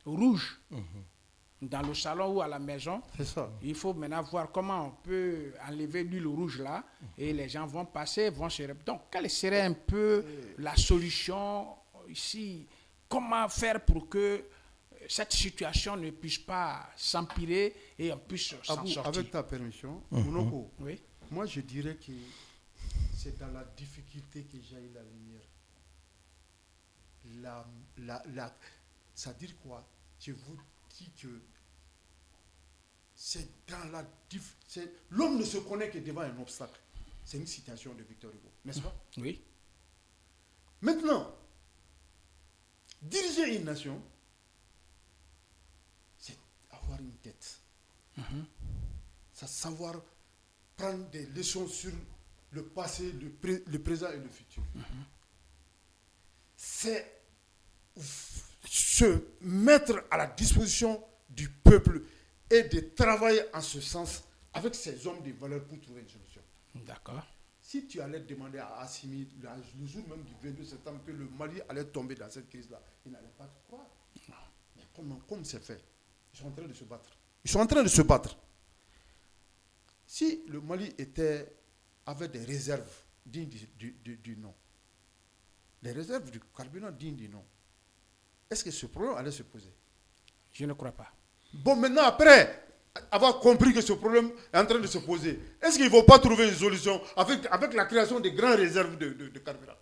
rouge dans le salon ou à la maison. C'est ça. Il faut maintenant voir comment on peut enlever l'huile rouge là et les gens vont passer, vont se... Donc, quelle serait un peu la solution ici? Comment faire pour que cette situation ne puisse pas s'empirer et on puisse s'en sortir? Avec ta permission, Mounoko, oui. Moi je dirais que c'est dans la difficulté que jaillit la lumière. Ça veut dire quoi? Je vous dis que c'est dans la difficulté. L'homme ne se connaît que devant un obstacle. C'est une citation de Victor Hugo, n'est-ce pas? Oui. Maintenant, diriger une nation, c'est avoir une tête. C'est savoir prendre des leçons sur le passé, le présent et le futur. C'est se mettre à la disposition du peuple et de travailler en ce sens avec ces hommes de valeur pour trouver une solution. D'accord. Si tu allais demander à Assimi, le jour même du 22 septembre, que le Mali allait tomber dans cette crise-là, il n'allait pas te croire. Mais comment c'est fait? Ils sont en train de se battre. Ils sont en train de se battre. Si le Mali avait des réserves dignes du nom, les réserves du carburant dignes du nom, est-ce que ce problème allait se poser? Je ne crois pas. Bon, maintenant, après avoir compris que ce problème est en train de se poser, est-ce qu'ils ne vont pas trouver une solution avec la création de grandes réserves de carburant?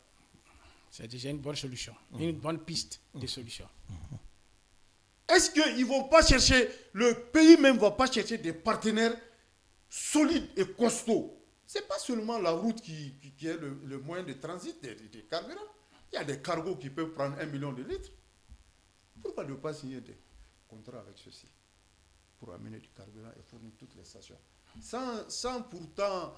C'est déjà une bonne solution, une bonne piste de solution. Est-ce qu'ils ne vont pas chercher, le pays même ne va pas chercher des partenaires solides et costauds? Ce n'est pas seulement la route qui est le moyen de transit des carburants. Il y a des cargos qui peuvent prendre 1 million de litres. Pourquoi ne pas signer des contrats avec ceux-ci? pour amener du carburant et fournir toutes les stations. Sans pourtant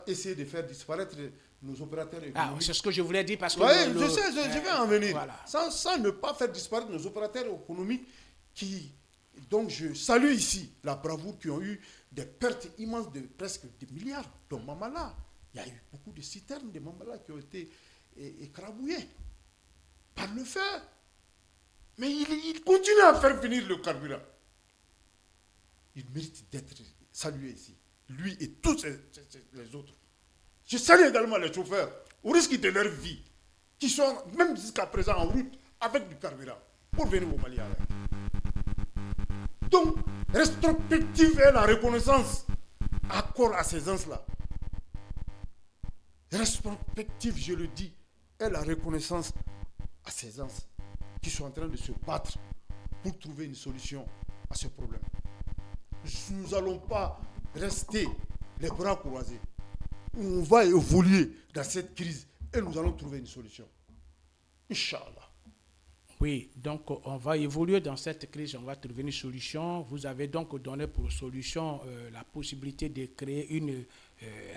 essayer de faire disparaître nos opérateurs économiques. C'est ce que je voulais dire parce que... Oui, je vais en venir. Voilà. Sans ne pas faire disparaître nos opérateurs économiques donc je salue ici la bravoure qui ont eu des pertes immenses de presque des milliards. Donc Mamala, il y a eu beaucoup de citernes de Mamala qui ont été écrabouillées par le feu. Mais il continue à faire venir le carburant. Il mérite d'être salué ici. Lui et tous les autres. Je salue également les chauffeurs, au risque de leur vie, qui sont même jusqu'à présent en route avec du carburant pour venir au Mali. Donc, rétrospective est la reconnaissance accorde à ces gens-là. Rétrospective, je le dis, est la reconnaissance à ces gens qui sont en train de se battre pour trouver une solution à ce problème. Nous n'allons pas rester les bras croisés. On va évoluer dans cette crise et nous allons trouver une solution. Inch'Allah. Oui, donc on va évoluer dans cette crise, on va trouver une solution. Vous avez donc donné pour solution la possibilité de créer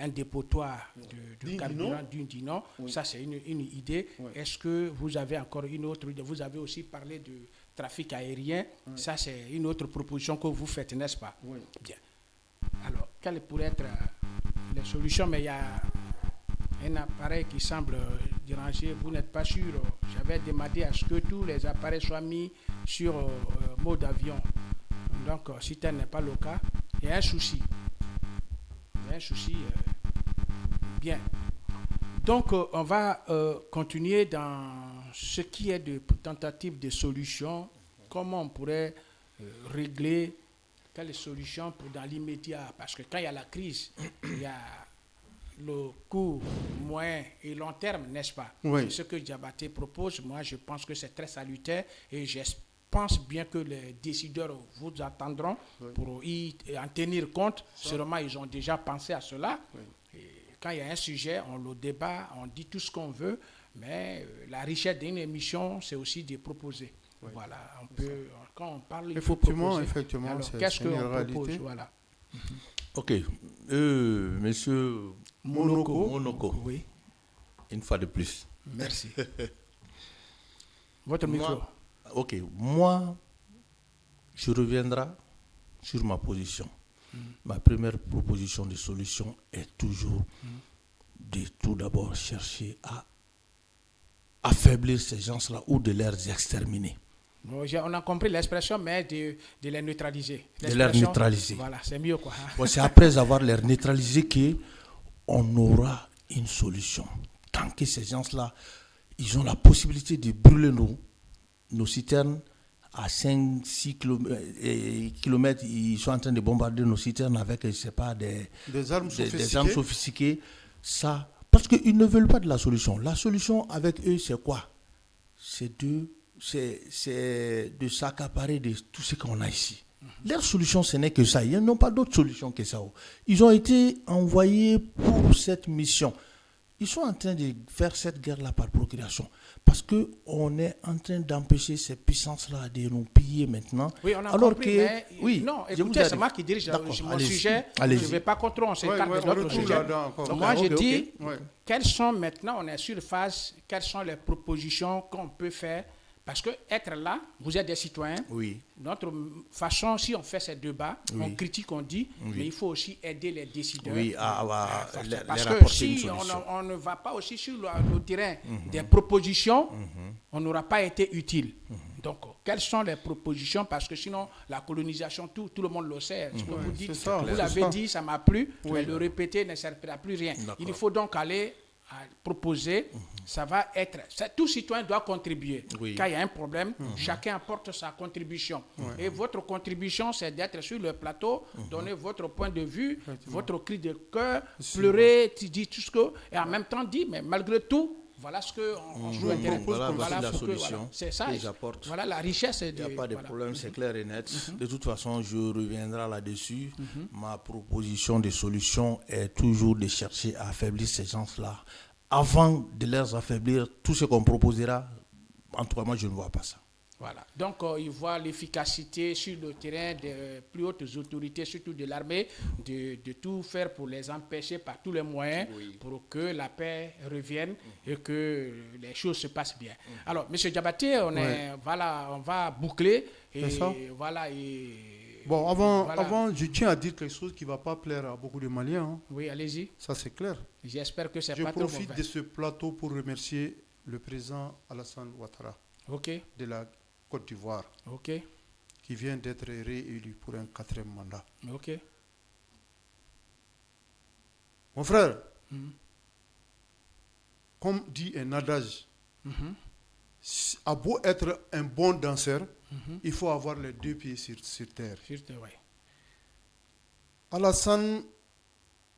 un dépotoir de carburant d'une Dinan. Oui. Ça, c'est une idée. Oui. Est-ce que vous avez encore une autre idée? Vous avez aussi parlé de trafic aérien. Oui. Ça, c'est une autre proposition que vous faites, n'est-ce pas? Oui. Bien. Alors, quelles pourraient être les solutions? Mais il y a un appareil qui semble déranger, vous n'êtes pas sûr. J'avais demandé à ce que tous les appareils soient mis sur mode avion. Donc, si tel n'est pas le cas, il y a un souci. Il y a un souci. Bien. Donc, on va continuer dans ce qui est de tentative de solution. Comment on pourrait régler quelles solutions pour dans l'immédiat? Parce que quand il y a la crise, il y a le court, moyen et long terme, n'est-ce pas? Oui. C'est ce que Diabaté propose. Moi, je pense que c'est très salutaire et je pense bien que les décideurs vous attendront pour y en tenir compte. Sûrement, ils ont déjà pensé à cela. Oui. Et quand il y a un sujet, on le débat, on dit tout ce qu'on veut, mais la richesse d'une émission, c'est aussi de proposer. Oui. Voilà, on peut, quand on parle, il faut proposer. Effectivement, alors, qu'est-ce qu'on propose? Voilà. Ok. Monsieur Monoko. Oui. Une fois de plus. Merci. Votre micro. Moi, je reviendrai sur ma position. Ma première proposition de solution est toujours de tout d'abord chercher à affaiblir ces gens-là ou de les exterminer. Bon, on a compris l'expression, mais de les neutraliser. De les neutraliser. Voilà, c'est mieux quoi. Bon, c'est après avoir les neutralisés qu'on aura une solution. Tant que ces gens-là, ils ont la possibilité de brûler nos citernes à 5-6 km, ils sont en train de bombarder nos citernes avec, je ne sais pas, des armes sophistiquées. Ça, parce qu'ils ne veulent pas de la solution. La solution avec eux, c'est quoi? C'est de s'accaparer de tout ce qu'on a ici. Leur solution, ce n'est que ça. Ils n'ont pas d'autre solution que ça. Ils ont été envoyés pour cette mission. Ils sont en train de faire cette guerre-là par procuration. Parce qu'on est en train d'empêcher ces puissances-là de nous piller maintenant. Oui, on a alors compris, mais non, écoutez, c'est moi qui dirige mon sujet. Je ne vais pas contre, on s'écarte de notre sujet. Moi, je dis, quelles sont maintenant, on est sur phase, quelles sont les propositions qu'on peut faire? Parce que être là, vous êtes des citoyens. Oui. Notre façon, si on fait ces débats, on critique, on dit, mais il faut aussi aider les décideurs. Oui, parce que si on ne va pas aussi sur le terrain des propositions, on n'aura pas été utile. Donc, quelles sont les propositions? Parce que sinon, la colonisation, tout le monde le sait. Ce que vous dites, vous l'avez dit, ça m'a plu, mais le répéter ne servira plus rien. Il faut donc aller à proposer, ça va être... Tout citoyen doit contribuer. Oui. Quand il y a un problème, chacun apporte sa contribution. Et votre contribution, c'est d'être sur le plateau, donner votre point de vue, votre cri de cœur, pleurer, dire tout ce que... Et en même temps dire, mais malgré tout, voilà ce qu'on joue intérêt. Voilà la solution. C'est ça. Que j'apporte. Voilà la richesse. Il n'y a pas de problème, c'est clair et net. De toute façon, je reviendrai là-dessus. Ma proposition de solution est toujours de chercher à affaiblir ces gens-là. Avant de les affaiblir, tout ce qu'on proposera, en tout cas, moi, je ne vois pas ça. Voilà. Donc, il voit l'efficacité sur le terrain des plus hautes autorités, surtout de l'armée, de tout faire pour les empêcher par tous les moyens pour que la paix revienne et que les choses se passent bien. Alors, M. Diabaté, on va boucler. Et C'est ça. voilà. Et, Bon, voilà. avant, je tiens à dire quelque chose qui ne va pas plaire à beaucoup de Maliens. Hein. Oui, allez-y. Ça, c'est clair. J'espère que c'est Je pas trop profite mauvais. de ce plateau pour remercier le président Alassane Ouattara OK. de la Côte d'Ivoire, OK. qui vient d'être réélu pour un 4e mandat. OK. Mon frère, comme dit un adage, à beau être un bon danseur, il faut avoir les 2 pieds sur terre. Juste, ouais. Alassane,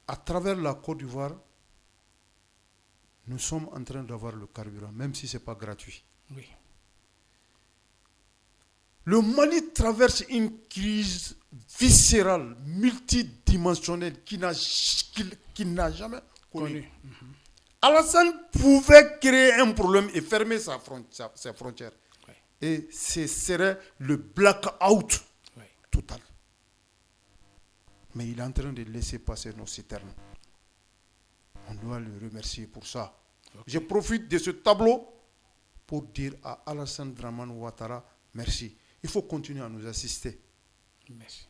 à travers la Côte d'Ivoire, nous sommes en train d'avoir le carburant, même si ce n'est pas gratuit. Oui. Le Mali traverse une crise viscérale, multidimensionnelle, qui n'a jamais connu. Alassane pouvait créer un problème et fermer ses frontières. Oui. Et ce serait le blackout total. Mais il est en train de laisser passer nos citernes. On doit le remercier pour ça. Okay. Je profite de ce tableau pour dire à Alassane Dramane Ouattara, merci. Il faut continuer à nous assister. Merci.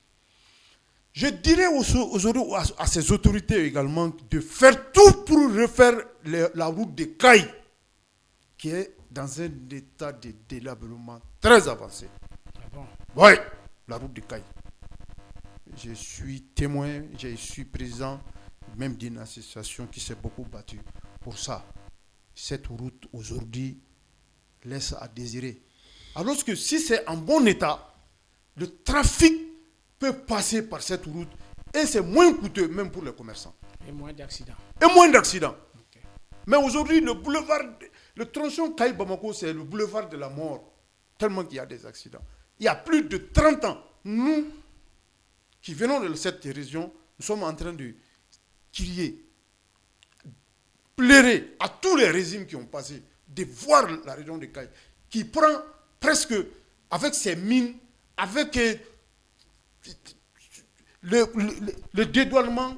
Je dirais aujourd'hui à ces autorités également de faire tout pour refaire la route de Caille, qui est dans un état de délabrement très avancé. Ah bon? Oui, la route de Caille. Je suis témoin, je suis président même d'une association qui s'est beaucoup battue pour ça. Cette route aujourd'hui laisse à désirer. Alors que si c'est en bon état, le trafic peut passer par cette route et c'est moins coûteux même pour les commerçants. Et moins d'accidents. Okay. Mais aujourd'hui, le tronçon Caille-Bamako, c'est le boulevard de la mort, tellement qu'il y a des accidents. Il y a plus de 30 ans, nous qui venons de cette région, nous sommes en train de crier, pleurer à tous les régimes qui ont passé, de voir la région de Caille, qui prend presque, avec ses mines, avec le dédouanement,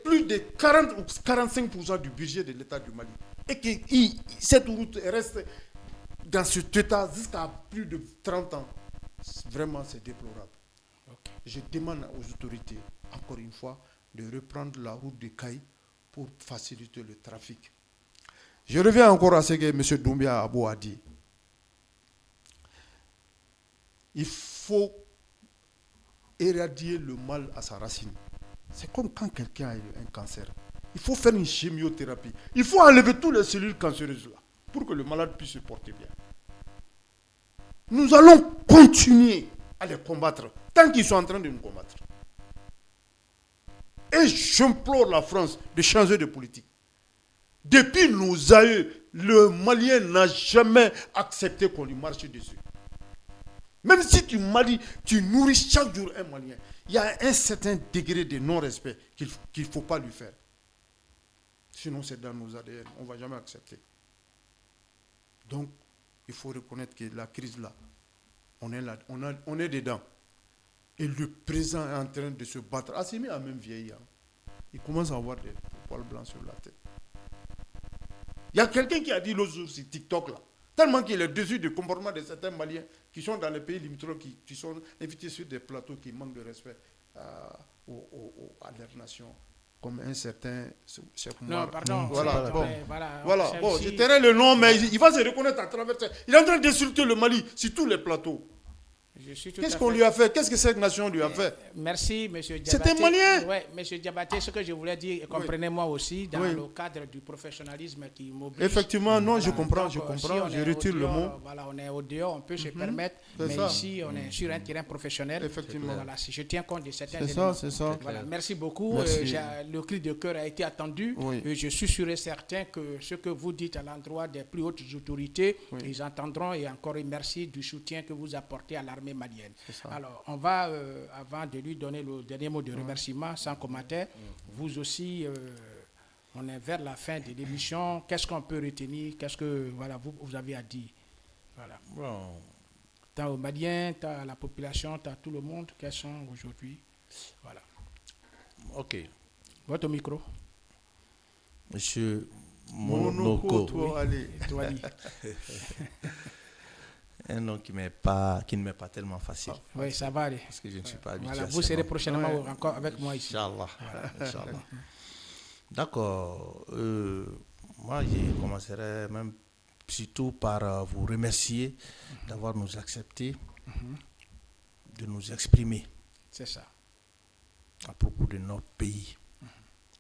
plus de 40 ou 45% du budget de l'État du Mali. Et que cette route reste dans cet état jusqu'à plus de 30 ans. Vraiment, c'est déplorable. Okay. Je demande aux autorités, encore une fois, de reprendre la route de Caille pour faciliter le trafic. Je reviens encore à ce que M. Doumbia Abou a dit. Il faut éradier le mal à sa racine. C'est comme quand quelqu'un a un cancer. Il faut faire une chimiothérapie. Il faut enlever toutes les cellules cancéreuses là pour que le malade puisse se porter bien. Nous allons continuer à les combattre tant qu'ils sont en train de nous combattre. Et j'implore la France de changer de politique. Depuis nos aïeux, le Malien n'a jamais accepté qu'on lui marche dessus. Même si tu nourris chaque jour un Malien, il y a un certain degré de non-respect qu'il ne faut pas lui faire. Sinon, c'est dans nos ADN. On ne va jamais accepter. Donc, il faut reconnaître que la crise là, on est là, on est dedans. Et le président est en train de se battre. Assimi a même vieilli. Il commence à avoir des poils blancs sur la tête. Il y a quelqu'un qui a dit l'autre jour sur TikTok là, tellement qu'il est déçu du comportement de certains Maliens qui sont dans les pays limitrophes, qui sont invités sur des plateaux qui manquent de respect à leur nation, comme un certain Cheikh Oumar. Non, pardon. Voilà. Bon, je aussi... tairai le nom, mais il va se reconnaître à travers ça. Il est en train d'insulter le Mali sur tous les plateaux. Qu'est-ce qu'on lui a fait? Qu'est-ce que cette nation lui a fait? Merci, M. Diabaté. C'est un Malien. Oui, M. Diabaté, ce que je voulais dire, et comprenez-moi aussi, dans le cadre du professionnalisme qui m'oblige. Effectivement, non, voilà, je comprends, si je retire le mot. Voilà, on est au dehors, on peut se permettre, mais ça. Ici, on est sur un terrain professionnel. Effectivement. Voilà, si je tiens compte de certains éléments. C'est ça. Voilà, merci beaucoup. Merci. Le cri de cœur a été attendu. Oui. Et je suis sûr et certain que ce que vous dites à l'endroit des plus hautes autorités, ils entendront, et encore merci du soutien que vous apportez à l'armée malienne. Alors, on va, avant de lui donner le dernier mot de remerciement, sans commentaire, vous aussi, on est vers la fin de l'émission. Qu'est-ce qu'on peut retenir? Qu'est-ce que vous avez à dire? Voilà. Bon, tant aux Maliens, tant à la population, tant à tout le monde, quels sont aujourd'hui. Voilà. Ok. Votre micro. Monsieur Monoko, Monoko. allez. Touali. Un nom qui ne m'est pas tellement facile. Oui, ça va aller. Parce que je ne suis pas habitué Voilà, à vous ce serez nom. prochainement encore avec moi ici. Inch'Allah. Inch'Allah. D'accord. Moi, je commencerai même surtout par vous remercier d'avoir nous accepté de nous exprimer C'est ça. à propos de notre pays,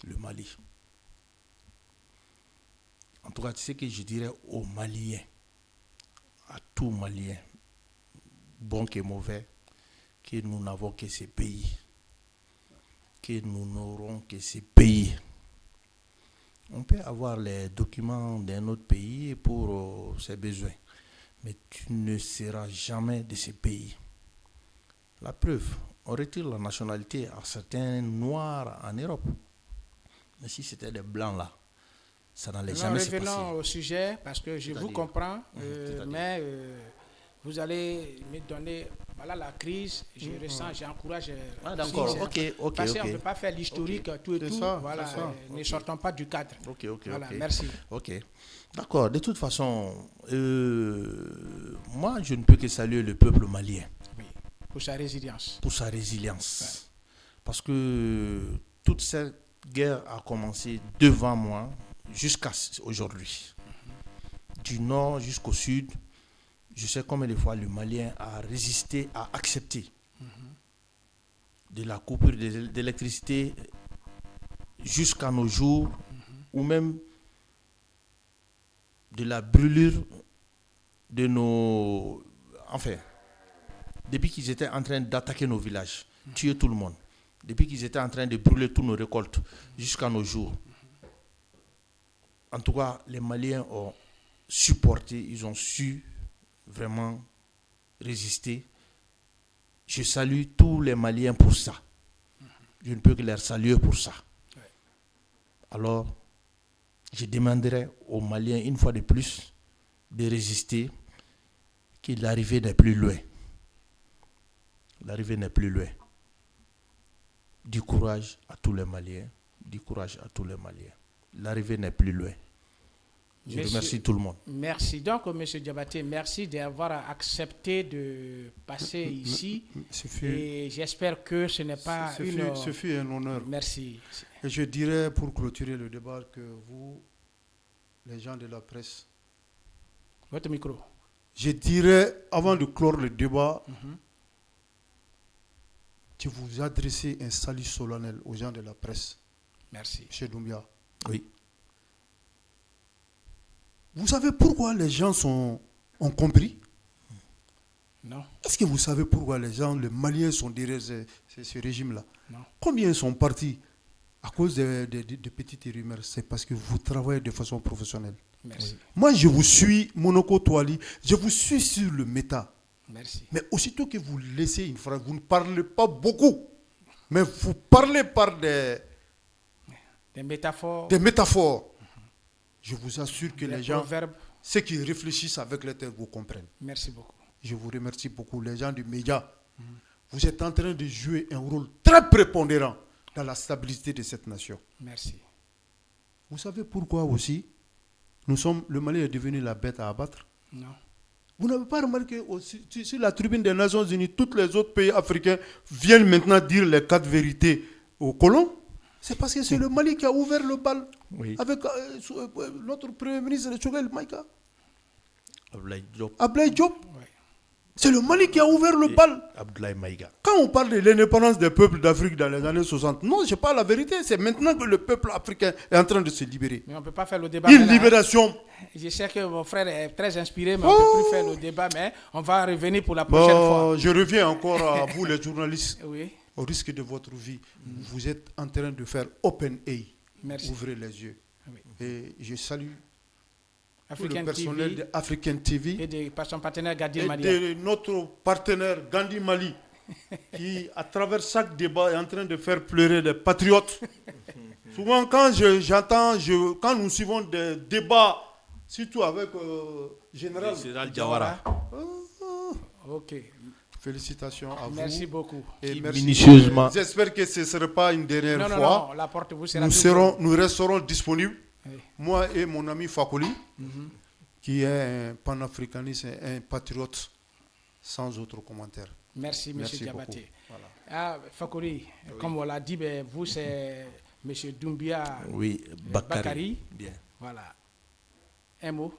le Mali. En tout cas, ce que je dirais aux Maliens, à tout Malien, bon que mauvais, que nous n'avons que ces pays, que nous n'aurons que ces pays. On peut avoir les documents d'un autre pays pour ses besoins, mais tu ne seras jamais de ces pays. La preuve, on retire la nationalité à certains noirs en Europe. Mais si c'était des blancs là, ça n'allait jamais se passer. Revenons au sujet, parce que je vous comprends, mais vous allez me donner, voilà la crise, je ressens, j'encourage. Ah, d'accord, ok. Parce qu'on ne peut pas faire l'historique, tout et C'est tout, ça, voilà, c'est ça. ne sortons pas du cadre. Ok. Voilà, merci. Ok. D'accord. De toute façon, moi, je ne peux que saluer le peuple malien Oui, pour sa résilience. pour sa résilience. Parce que toute cette guerre a commencé devant moi jusqu'à aujourd'hui. Du nord jusqu'au sud, je sais combien de fois le Malien a résisté, a accepté de la coupure d'électricité jusqu'à nos jours, ou même de la brûlure de nos... Enfin, depuis qu'ils étaient en train d'attaquer nos villages, tuer tout le monde, depuis qu'ils étaient en train de brûler toutes nos récoltes jusqu'à nos jours. En tout cas, les Maliens ont supporté, ils ont su vraiment résister. Je salue tous les Maliens pour ça. Je ne peux que les saluer pour ça. Alors, je demanderai aux Maliens une fois de plus de résister, que l'arrivée n'est plus loin. L'arrivée n'est plus loin. Du courage à tous les Maliens. Du courage à tous les Maliens. L'arrivée n'est plus loin. Je remercie tout le monde. Merci. Donc, M. Diabaté, merci d'avoir accepté de passer ici. Et j'espère que ce n'est pas Ce fut un honneur. Merci. Et je dirais, pour clôturer le débat, que vous, les gens de la presse, Votre micro. je dirais, avant de clore le débat, que vous adressez un salut solennel aux gens de la presse. Merci. M. Doumbia. Oui. Vous savez pourquoi les gens ont compris? Non. Est-ce que vous savez pourquoi les Maliens sont derrière ce régime-là? Non. Combien sont partis à cause de petites rumeurs? C'est parce que vous travaillez de façon professionnelle. Merci. Oui. Moi, je vous suis, Monoko Touali, je vous suis sur le méta. Merci. Mais aussitôt que vous laissez une phrase, vous ne parlez pas beaucoup, mais vous parlez par des métaphores. Je vous assure que les les gens, proverbes. ceux qui réfléchissent avec les têtes, vous comprennent. Merci beaucoup. Je vous remercie beaucoup, les gens du média. Vous êtes en train de jouer un rôle très prépondérant dans la stabilité de cette nation. Merci. Vous savez pourquoi aussi le Mali est devenu la bête à abattre? Non. Vous n'avez pas remarqué aussi, sur la tribune des Nations Unies, tous les autres pays africains viennent maintenant dire les 4 vérités aux colons? C'est parce que c'est le Mali qui a ouvert le bal avec notre Premier ministre, Choguel Maïga. Ablaye Diop. Ouais. C'est le Mali qui a ouvert le bal. Abdoulaye Maïga. Quand on parle de l'indépendance des peuples d'Afrique dans les années 60, non, je parle la vérité. C'est maintenant que le peuple africain est en train de se libérer. Mais on ne peut pas faire le débat. Une libération. Je sais que mon frère est très inspiré, mais on ne peut plus faire le débat. Mais on va revenir pour la prochaine fois. Je reviens encore à vous, les journalistes. Oui. Au risque de votre vie, vous êtes en train de faire open eye. Merci. Ouvrez les yeux. Oui. Et je salue African tout le personnel TV de African TV et de son partenaire Gandhi et Mali. de notre partenaire Gandhi Mali qui, à travers chaque débat, est en train de faire pleurer les patriotes. Souvent, quand quand nous suivons des débats, surtout avec Général Jawara. Ok. Félicitations à vous. Merci beaucoup. Et Qui merci. minutieusement. J'espère que ce ne sera pas une dernière Non, non, fois. non, la porte vous sera toujours- Nous resterons disponibles. Oui. Moi et mon ami Fakoli, qui est un panafricaniste, un patriote, sans autre commentaire. Merci, M. Merci Diabaté. beaucoup. Voilà. Ah, Fakori, comme on l'a dit, ben, vous, c'est M. Doumbia Oui, Bakary. Bien. Voilà. Un mot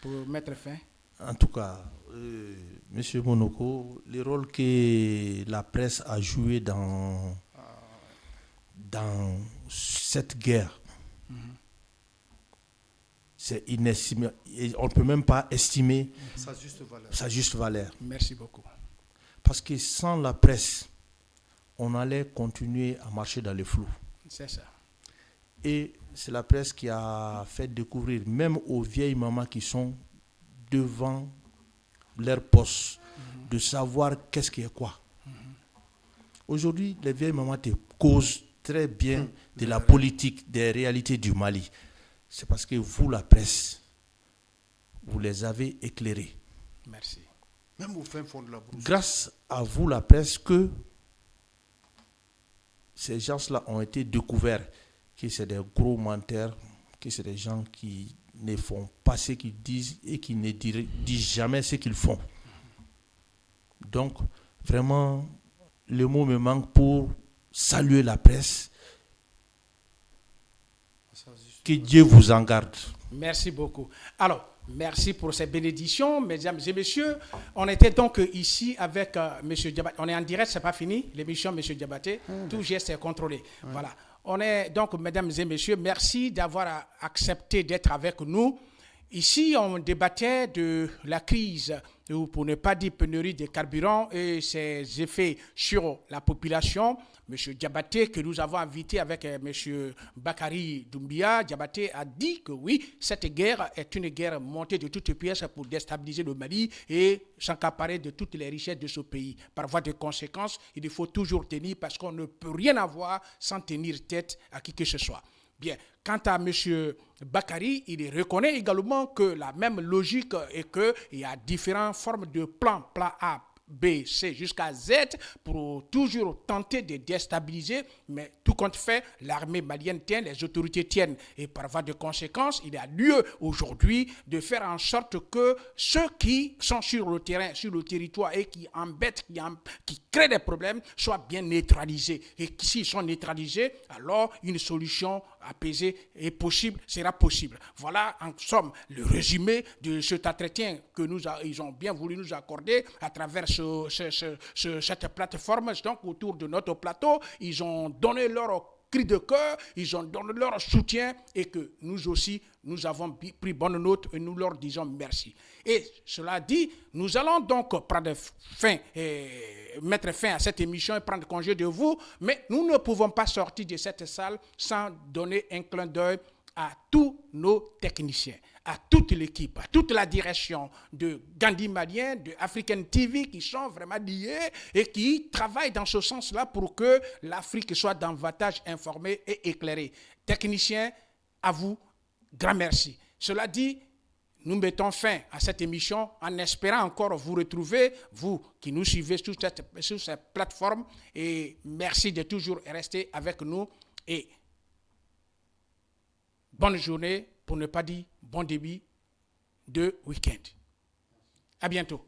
pour mettre fin. En tout cas, Monsieur Monoko, le rôle que la presse a joué dans cette guerre, c'est inestimable. Et on ne peut même pas estimer Sa juste valeur. sa juste valeur. Merci beaucoup. Parce que sans la presse, on allait continuer à marcher dans le flou. C'est ça. Et c'est la presse qui a fait découvrir, même aux vieilles mamans qui sont devant leur poste, de savoir qu'est-ce qui est quoi. Aujourd'hui, les vieilles mamans te causent très bien de la politique, des réalités du Mali. C'est parce que vous, la presse, vous les avez éclairés. Merci. Même au fin fond de la brousse. Grâce à vous, la presse, que ces gens-là ont été découverts, que c'est des gros menteurs, que c'est des gens qui ne font pas ce qu'ils disent et qui ne disent jamais ce qu'ils font. Donc, vraiment, le mot me manque pour saluer la presse. Que Dieu vous en garde. Merci beaucoup. Alors, merci pour ces bénédictions, mesdames et messieurs. On était donc ici avec M. Diabaté. On est en direct, c'est pas fini, l'émission M. Diabaté. Tout geste est contrôlé. Voilà. On est donc, mesdames et messieurs, merci d'avoir accepté d'être avec nous. Ici, on débattait de la crise, ou pour ne pas dire pénurie de carburant et ses effets sur la population. M. Diabaté, que nous avons invité avec M. Bakary Doumbia, Diabaté a dit que oui, cette guerre est une guerre montée de toutes pièces pour déstabiliser le Mali et s'accaparer de toutes les richesses de ce pays. Par voie de conséquence, il faut toujours tenir parce qu'on ne peut rien avoir sans tenir tête à qui que ce soit. Bien. Quant à M. Bakary, il reconnaît également que la même logique est qu'il y a différentes formes de plans, plan A, B, C jusqu'à Z pour toujours tenter de déstabiliser, mais tout compte fait, l'armée malienne tient, les autorités tiennent. Et par voie de conséquence, il y a lieu aujourd'hui de faire en sorte que ceux qui sont sur le terrain, sur le territoire et qui embêtent, qui créent des problèmes, soient bien neutralisés. Et s'ils sont neutralisés, alors une solution apaisée est possible, sera possible. Voilà en somme le résumé de cet entretien que ils ont bien voulu nous accorder à travers cette plateforme. Donc autour de notre plateau, ils ont donné leur cri de cœur, ils ont donné leur soutien et que nous aussi, nous avons pris bonne note et nous leur disons merci. Et cela dit, nous allons donc mettre fin à cette émission et prendre congé de vous, mais nous ne pouvons pas sortir de cette salle sans donner un clin d'œil à tous nos techniciens, à toute l'équipe, à toute la direction de Gandhi Malien, de African TV qui sont vraiment liés et qui travaillent dans ce sens-là pour que l'Afrique soit davantage informée et éclairée. Techniciens, à vous, grand merci. Cela dit, nous mettons fin à cette émission en espérant encore vous retrouver, vous qui nous suivez sur cette plateforme, et merci de toujours rester avec nous et bonne journée, pour ne pas dire bon début de week-end. À bientôt.